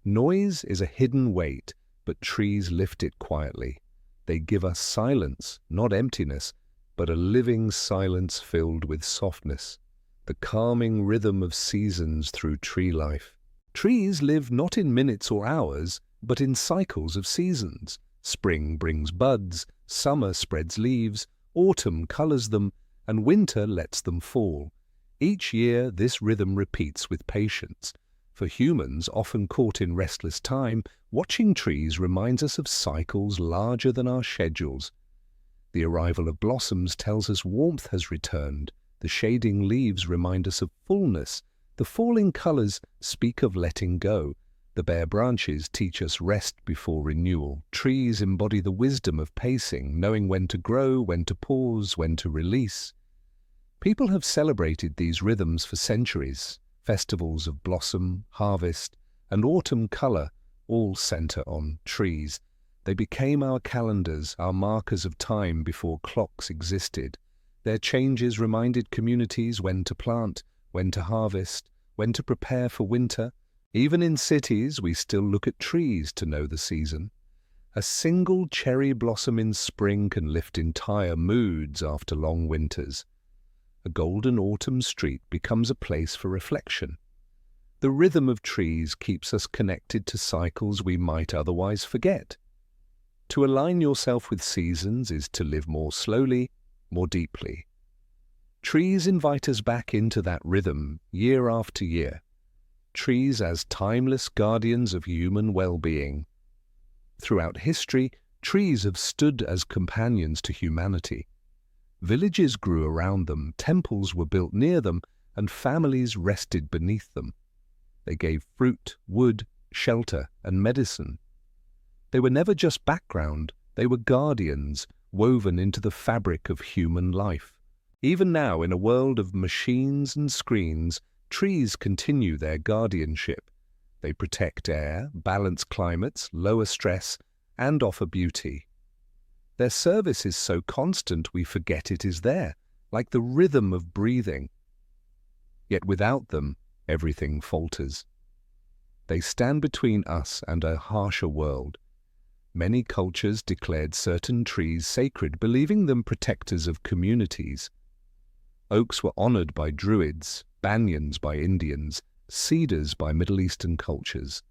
Noise is a hidden weight, but trees lift it quietly. They give us silence, not emptiness, but a living silence filled with softness, the calming rhythm of seasons through tree life. Trees live not in minutes or hours, but in cycles of seasons. Spring brings buds, summer spreads leaves, autumn colors them, and winter lets them fall. Each year this rhythm repeats with patience. For humans, often caught in restless time, watching trees reminds us of cycles larger than our schedules. The arrival of blossoms tells us warmth has returned. The shading leaves remind us of fullness. The falling colors speak of letting go. The bare branches teach us rest before renewal. Trees embody the wisdom of pacing, knowing when to grow, when to pause, when to release. People have celebrated these rhythms for centuries. Festivals of blossom, harvest, and autumn color all center on trees. They became our calendars, our markers of time before clocks existed. Their changes reminded communities when to plant, when to harvest, when to prepare for winter. Even in cities, we still look at trees to know the season. A single cherry blossom in spring can lift entire moods after long winters. A golden autumn street becomes a place for reflection. The rhythm of trees keeps us connected to cycles we might otherwise forget. To align yourself with seasons is to live more slowly, more deeply. Trees invite us back into that rhythm year after year. Trees as timeless guardians of human well-being. Throughout history, trees have stood as companions to humanity. Villages grew around them, temples were built near them, and families rested beneath them. They gave fruit, wood, shelter, and medicine. They were never just background, they were guardians, woven into the fabric of human life. Even now, in a world of machines and screens, trees continue their guardianship. They protect air, balance climates, lower stress, and offer beauty. Their service is so constant we forget it is there, like the rhythm of breathing. Yet without them, everything falters. They stand between us and a harsher world. Many cultures declared certain trees sacred, believing them protectors of communities. Oaks were honored by Druids, banyans by Indians, cedars by Middle Eastern cultures.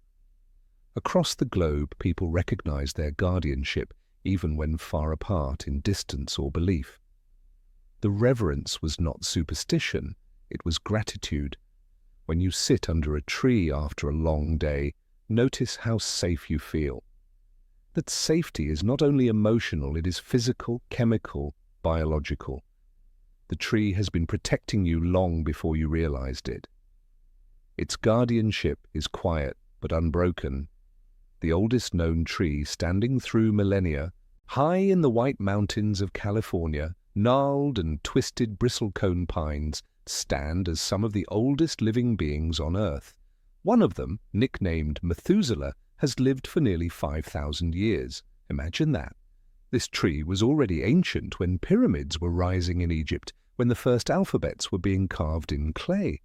Across the globe, people recognized their guardianship, even when far apart in distance or belief. The reverence was not superstition, it was gratitude. When you sit under a tree after a long day, notice how safe you feel. That safety is not only emotional, it is physical, chemical, biological. The tree has been protecting you long before you realized it. Its guardianship is quiet but unbroken. The oldest known tree, standing through millennia, high in the White Mountains of California, gnarled and twisted bristlecone pines stand as some of the oldest living beings on Earth. One of them, nicknamed Methuselah, has lived for nearly 5,000 years. Imagine that. This tree was already ancient when pyramids were rising in Egypt, when the first alphabets were being carved in clay.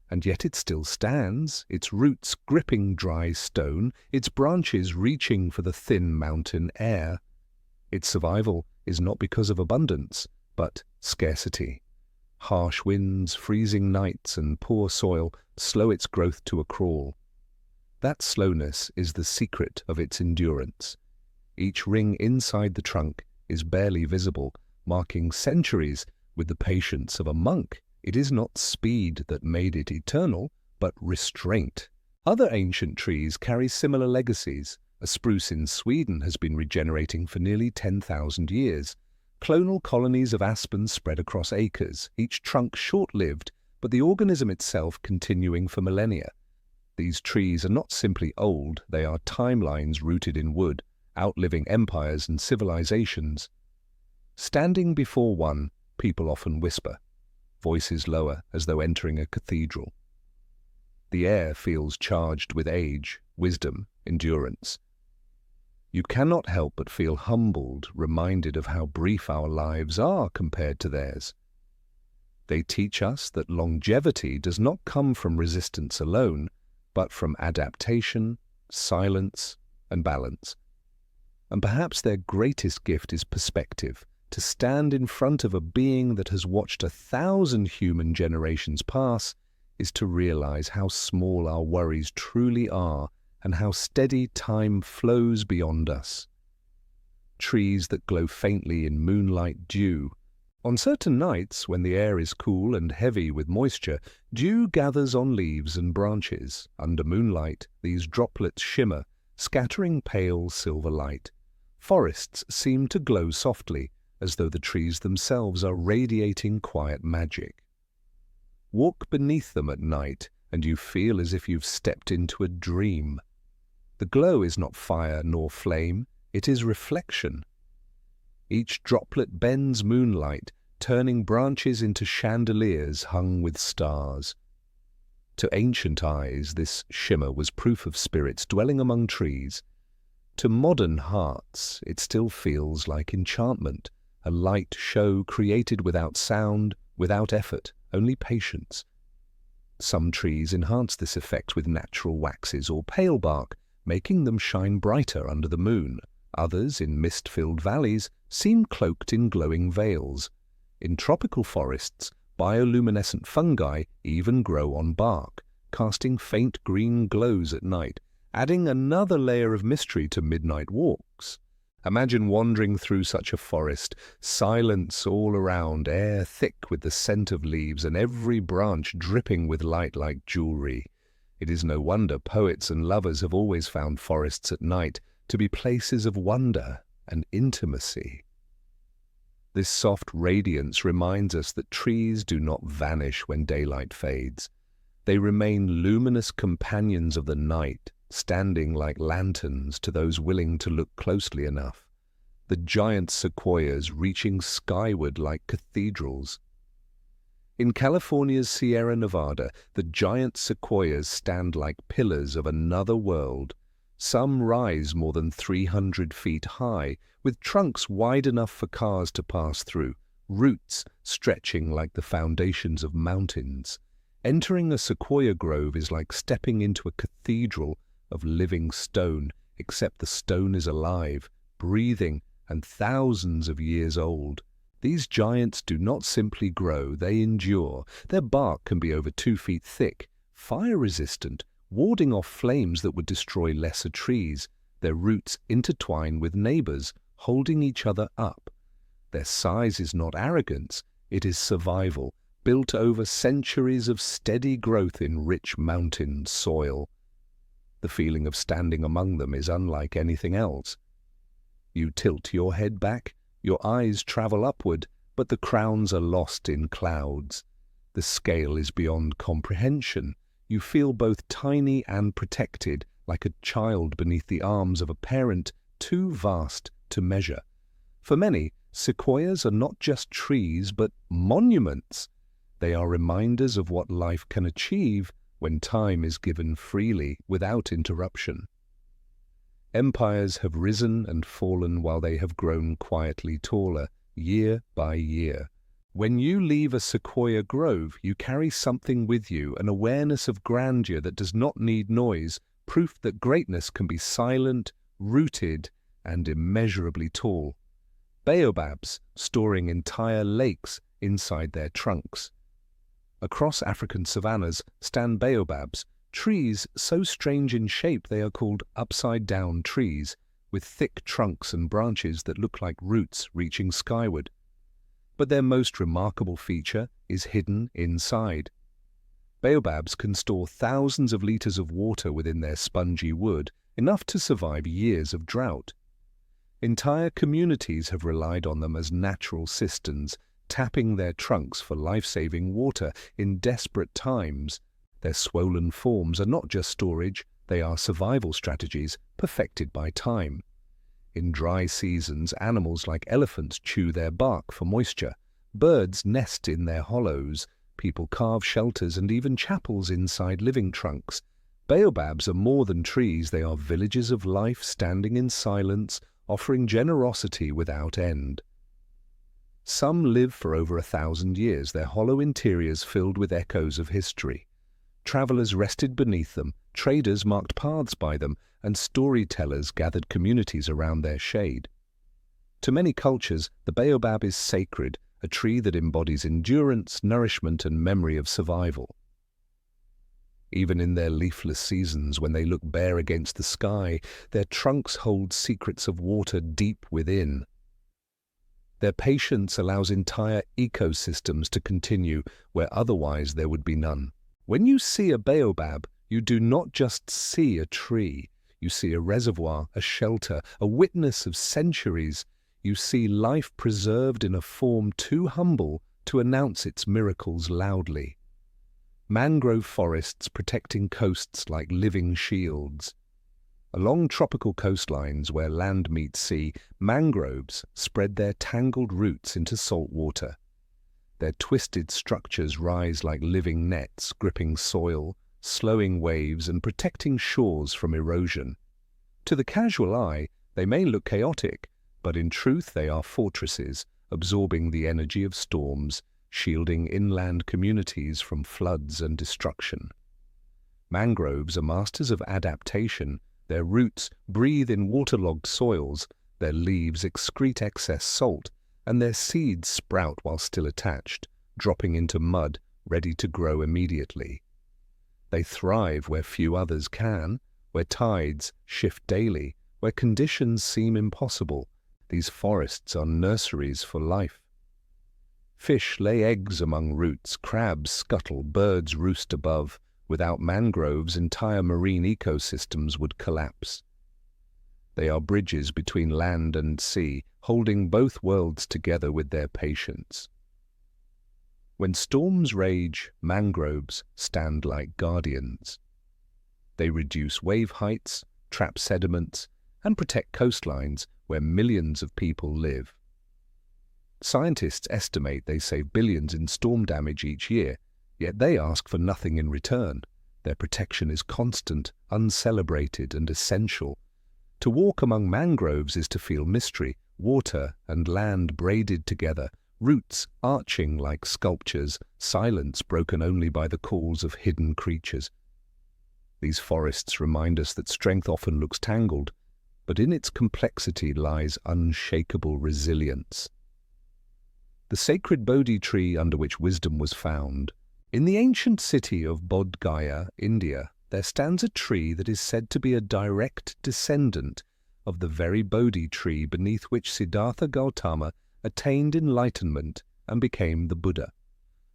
And yet it still stands, its roots gripping dry stone, its branches reaching for the thin mountain air. Its survival is not because of abundance, but scarcity. Harsh winds, freezing nights, and poor soil slow its growth to a crawl. That slowness is the secret of its endurance. Each ring inside the trunk is barely visible, marking centuries with the patience of a monk. It is not speed that made it eternal, but restraint. Other ancient trees carry similar legacies. A spruce in Sweden has been regenerating for nearly 10,000 years. Clonal colonies of aspens spread across acres, each trunk short-lived, but the organism itself continuing for millennia. These trees are not simply old, they are timelines rooted in wood, outliving empires and civilizations. Standing before one, people often whisper, voices lower as though entering a cathedral. The air feels charged with age, wisdom, endurance. You cannot help but feel humbled, reminded of how brief our lives are compared to theirs. They teach us that longevity does not come from resistance alone, but from adaptation, silence, and balance. And perhaps their greatest gift is perspective, to stand in front of a being that has watched 1,000 human generations pass, is to realize how small our worries truly are and how steady time flows beyond us. Trees that glow faintly in moonlight dew. On certain nights, when the air is cool and heavy with moisture, dew gathers on leaves and branches. Under moonlight, these droplets shimmer, scattering pale silver light. Forests seem to glow softly, as though the trees themselves are radiating quiet magic. Walk beneath them at night, and you feel as if you've stepped into a dream. The glow is not fire nor flame, it is reflection. Each droplet bends moonlight, turning branches into chandeliers hung with stars. To ancient eyes, this shimmer was proof of spirits dwelling among trees. To modern hearts, it still feels like enchantment, a light show created without sound, without effort, only patience. Some trees enhance this effect with natural waxes or pale bark, making them shine brighter under the moon. Others, in mist-filled valleys, seem cloaked in glowing veils. In tropical forests, bioluminescent fungi even grow on bark, casting faint green glows at night, adding another layer of mystery to midnight walks. Imagine wandering through such a forest, silence all around, air thick with the scent of leaves, and every branch dripping with light like jewelry. It is no wonder poets and lovers have always found forests at night to be places of wonder and intimacy. This soft radiance reminds us that trees do not vanish when daylight fades. They remain luminous companions of the night, standing like lanterns to those willing to look closely enough. The giant sequoias reaching skyward like cathedrals. In California's Sierra Nevada, the giant sequoias stand like pillars of another world. Some rise more than 300 feet high, with trunks wide enough for cars to pass through, roots stretching like the foundations of mountains. Entering a sequoia grove is like stepping into a cathedral of living stone, except the stone is alive, breathing, and thousands of years old. These giants do not simply grow, they endure. Their bark can be over 2 feet thick, fire-resistant, warding off flames that would destroy lesser trees. Their roots intertwine with neighbors, holding each other up. Their size is not arrogance, it is survival, built over centuries of steady growth in rich mountain soil. The feeling of standing among them is unlike anything else. You tilt your head back, your eyes travel upward, but the crowns are lost in clouds. The scale is beyond comprehension. You feel both tiny and protected, like a child beneath the arms of a parent too vast to measure. For many, sequoias are not just trees, but monuments. They are reminders of what life can achieve when time is given freely, without interruption. Empires have risen and fallen while they have grown quietly taller, year by year. When you leave a sequoia grove, you carry something with you, an awareness of grandeur that does not need noise, proof that greatness can be silent, rooted, and immeasurably tall. Baobabs storing entire lakes inside their trunks. Across African savannas stand baobabs, trees so strange in shape they are called upside-down trees, with thick trunks and branches that look like roots reaching skyward. But their most remarkable feature is hidden inside. Baobabs can store thousands of liters of water within their spongy wood, enough to survive years of drought. Entire communities have relied on them as natural cisterns, tapping their trunks for life-saving water in desperate times. Their swollen forms are not just storage, they are survival strategies perfected by time. In dry seasons, animals like elephants chew their bark for moisture. Birds nest in their hollows. People carve shelters and even chapels inside living trunks. Baobabs are more than trees, they are villages of life standing in silence, offering generosity without end. Some live for over 1,000 years, their hollow interiors filled with echoes of history. Travelers rested beneath them, traders marked paths by them, and storytellers gathered communities around their shade. To many cultures, the baobab is sacred, a tree that embodies endurance, nourishment, and memory of survival. Even in their leafless seasons, when they look bare against the sky, their trunks hold secrets of water deep within. Their patience allows entire ecosystems to continue where otherwise there would be none. When you see a baobab, you do not just see a tree. You see a reservoir, a shelter, a witness of centuries. You see life preserved in a form too humble to announce its miracles loudly. Mangrove forests protecting coasts like living shields. Along tropical coastlines where land meets sea, mangroves spread their tangled roots into salt water. Their twisted structures rise like living nets, gripping soil, slowing waves, and protecting shores from erosion. To the casual eye, they may look chaotic, but in truth they are fortresses, absorbing the energy of storms, shielding inland communities from floods and destruction. Mangroves are masters of adaptation. Their roots breathe in waterlogged soils, their leaves excrete excess salt, and their seeds sprout while still attached, dropping into mud, ready to grow immediately. They thrive where few others can, where tides shift daily, where conditions seem impossible. These forests are nurseries for life. Fish lay eggs among roots, crabs scuttle, birds roost above. Without mangroves, entire marine ecosystems would collapse. They are bridges between land and sea, holding both worlds together with their patience. When storms rage, mangroves stand like guardians. They reduce wave heights, trap sediments, and protect coastlines where millions of people live. Scientists estimate they save billions in storm damage each year, yet they ask for nothing in return. Their protection is constant, uncelebrated, and essential. To walk among mangroves is to feel mystery, water and land braided together, roots arching like sculptures, silence broken only by the calls of hidden creatures. These forests remind us that strength often looks tangled, but in its complexity lies unshakable resilience. The sacred Bodhi tree under which wisdom was found. In the ancient city of Bodh Gaya, India, there stands a tree that is said to be a direct descendant of the very Bodhi tree beneath which Siddhartha Gautama attained enlightenment and became the Buddha.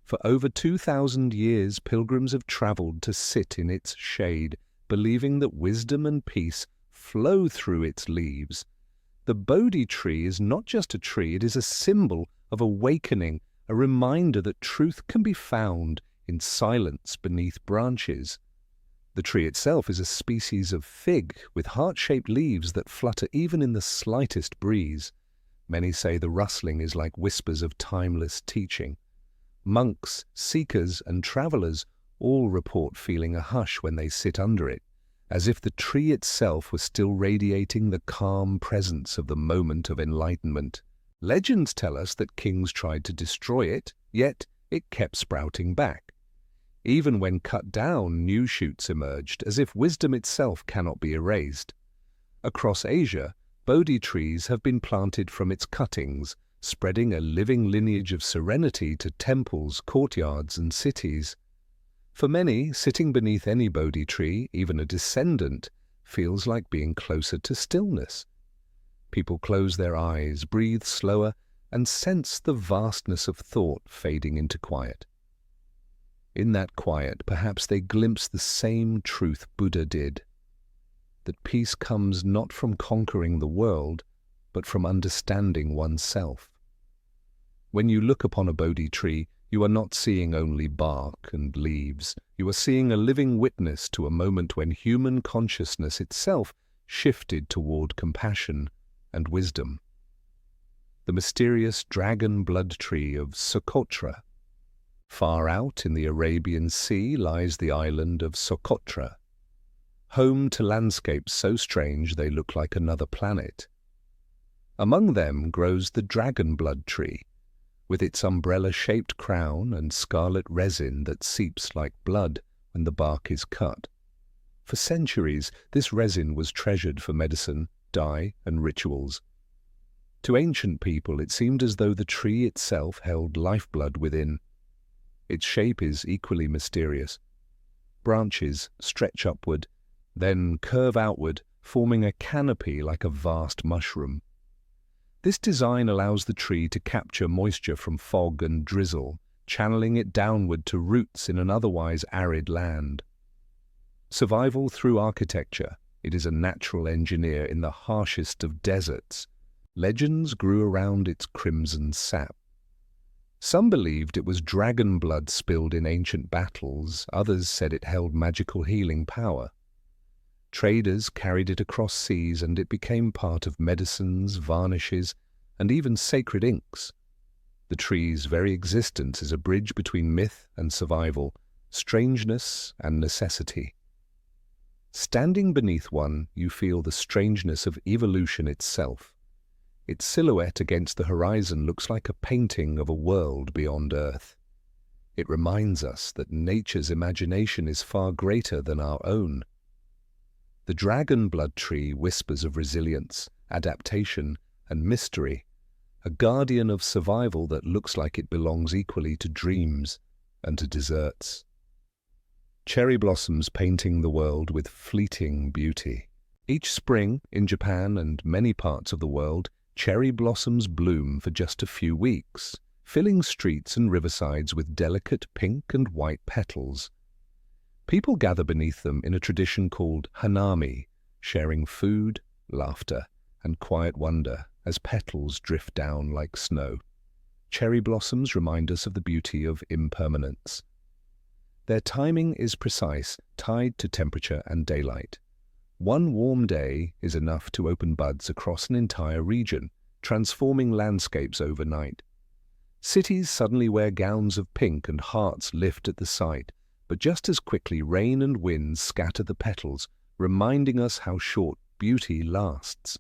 For over 2,000 years, pilgrims have travelled to sit in its shade, believing that wisdom and peace flow through its leaves. The Bodhi tree is not just a tree, it is a symbol of awakening, a reminder that truth can be found in silence beneath branches. The tree itself is a species of fig with heart-shaped leaves that flutter even in the slightest breeze. Many say the rustling is like whispers of timeless teaching. Monks, seekers, and travellers all report feeling a hush when they sit under it, as if the tree itself was still radiating the calm presence of the moment of enlightenment. Legends tell us that kings tried to destroy it, yet it kept sprouting back. Even when cut down, new shoots emerged, as if wisdom itself cannot be erased. Across Asia, Bodhi trees have been planted from its cuttings, spreading a living lineage of serenity to temples, courtyards, and cities. For many, sitting beneath any Bodhi tree, even a descendant, feels like being closer to stillness. People close their eyes, breathe slower, and sense the vastness of thought fading into quiet. In that quiet, perhaps they glimpse the same truth Buddha did, that peace comes not from conquering the world, but from understanding oneself. When you look upon a Bodhi tree, you are not seeing only bark and leaves. You are seeing a living witness to a moment when human consciousness itself shifted toward compassion and wisdom. The mysterious dragon blood tree of Socotra. Far out in the Arabian Sea lies the island of Socotra, home to landscapes so strange they look like another planet. Among them grows the dragon blood tree, with its umbrella-shaped crown and scarlet resin that seeps like blood when the bark is cut. For centuries, this resin was treasured for medicine, dye, and rituals. To ancient people, it seemed as though the tree itself held lifeblood within. Its shape is equally mysterious. Branches stretch upward, then curve outward, forming a canopy like a vast mushroom. This design allows the tree to capture moisture from fog and drizzle, channeling it downward to roots in an otherwise arid land. Survival through architecture, it is a natural engineer in the harshest of deserts. Legends grew around its crimson sap. Some believed it was dragon blood spilled in ancient battles, others said it held magical healing power. Traders carried it across seas and it became part of medicines, varnishes, and even sacred inks. The tree's very existence is a bridge between myth and survival, strangeness and necessity. Standing beneath one, you feel the strangeness of evolution itself. Its silhouette against the horizon looks like a painting of a world beyond Earth. It reminds us that nature's imagination is far greater than our own. The dragon blood tree whispers of resilience, adaptation, and mystery, a guardian of survival that looks like it belongs equally to dreams and to deserts. Cherry blossoms painting the world with fleeting beauty. Each spring, in Japan and many parts of the world, cherry blossoms bloom for just a few weeks, filling streets and riversides with delicate pink and white petals. People gather beneath them in a tradition called hanami, sharing food, laughter, and quiet wonder as petals drift down like snow. Cherry blossoms remind us of the beauty of impermanence. Their timing is precise, tied to temperature and daylight. One warm day is enough to open buds across an entire region, transforming landscapes overnight. Cities suddenly wear gowns of pink and hearts lift at the sight, but just as quickly rain and wind scatter the petals, reminding us how short beauty lasts.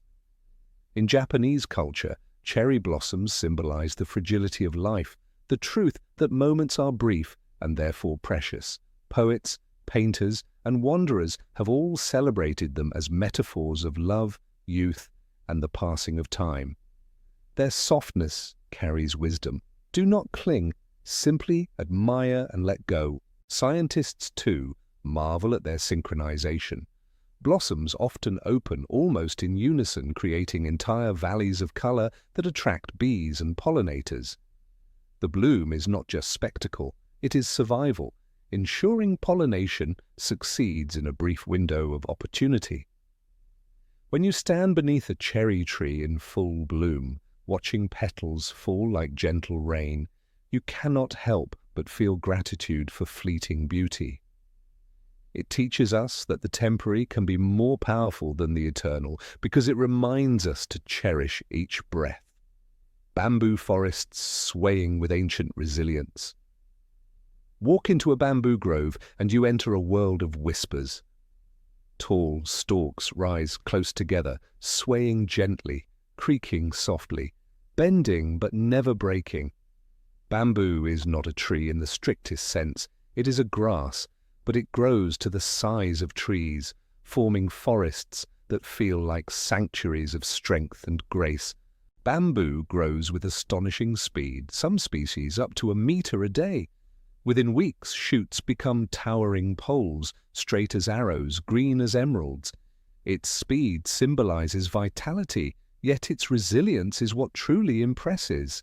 In Japanese culture, cherry blossoms symbolize the fragility of life, the truth that moments are brief and therefore precious. Poets, painters, and wanderers have all celebrated them as metaphors of love, youth, and the passing of time. Their softness carries wisdom. Do not cling, simply admire and let go. Scientists, too, marvel at their synchronization. Blossoms often open almost in unison, creating entire valleys of color that attract bees and pollinators. The bloom is not just spectacle, it is survival, ensuring pollination succeeds in a brief window of opportunity. When you stand beneath a cherry tree in full bloom, watching petals fall like gentle rain, you cannot help but feel gratitude for fleeting beauty. It teaches us that the temporary can be more powerful than the eternal because it reminds us to cherish each breath. Bamboo forests swaying with ancient resilience. Walk into a bamboo grove and you enter a world of whispers. Tall stalks rise close together, swaying gently, creaking softly, bending but never breaking. Bamboo is not a tree in the strictest sense. It is a grass, but it grows to the size of trees, forming forests that feel like sanctuaries of strength and grace. Bamboo grows with astonishing speed, some species up to 1 meter a day. Within weeks, shoots become towering poles, straight as arrows, green as emeralds. Its speed symbolizes vitality, yet its resilience is what truly impresses.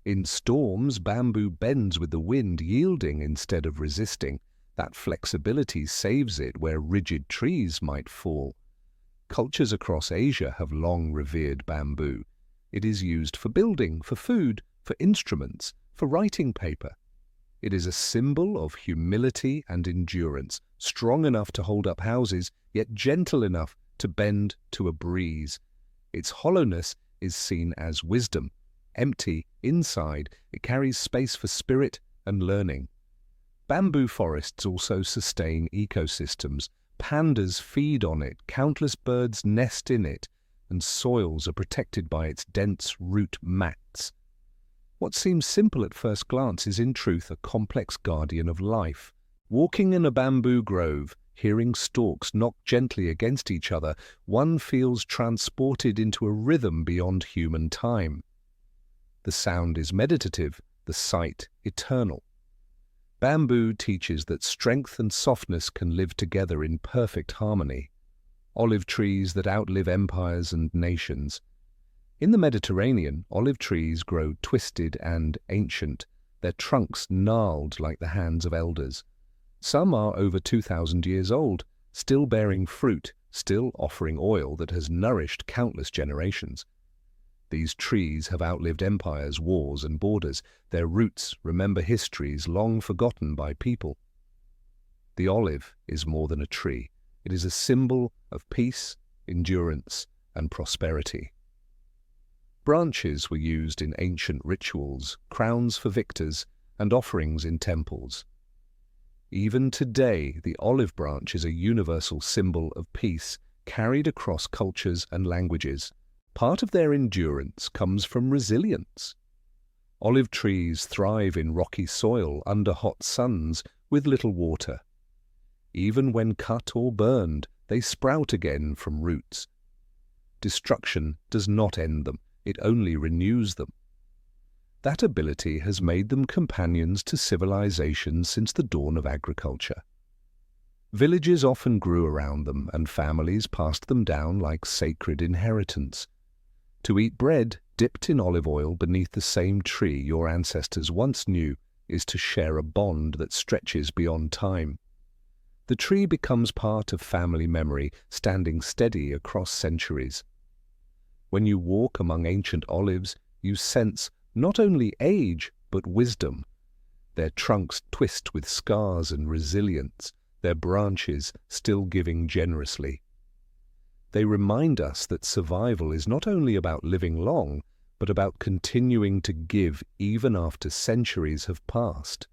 In storms, bamboo bends with the wind, yielding instead of resisting. That flexibility saves it where rigid trees might fall. Cultures across Asia have long revered bamboo. It is used for building, for food, for instruments, for writing paper. It is a symbol of humility and endurance, strong enough to hold up houses, yet gentle enough to bend to a breeze. Its hollowness is seen as wisdom. Empty inside, it carries space for spirit and learning. Bamboo forests also sustain ecosystems. Pandas feed on it, countless birds nest in it, and soils are protected by its dense root mats. What seems simple at first glance is in truth a complex guardian of life. Walking in a bamboo grove, hearing stalks knock gently against each other, one feels transported into a rhythm beyond human time. The sound is meditative, the sight eternal. Bamboo teaches that strength and softness can live together in perfect harmony. Olive trees that outlive empires and nations. In the Mediterranean, olive trees grow twisted and ancient, their trunks gnarled like the hands of elders. Some are over 2,000 years old, still bearing fruit, still offering oil that has nourished countless generations. These trees have outlived empires, wars, and borders. Their roots remember histories long forgotten by people. The olive is more than a tree. It is a symbol of peace, endurance, and prosperity. Branches were used in ancient rituals, crowns for victors, and offerings in temples. Even today, the olive branch is a universal symbol of peace, carried across cultures and languages. Part of their endurance comes from resilience. Olive trees thrive in rocky soil under hot suns with little water. Even when cut or burned, they sprout again from roots. Destruction does not end them, it only renews them. That ability has made them companions to civilization since the dawn of agriculture. Villages often grew around them, and families passed them down like sacred inheritance. To eat bread dipped in olive oil beneath the same tree your ancestors once knew is to share a bond that stretches beyond time. The tree becomes part of family memory, standing steady across centuries. When you walk among ancient olives, you sense not only age but wisdom. Their trunks twist with scars and resilience, their branches still giving generously. They remind us that survival is not only about living long, but about continuing to give even after centuries have passed.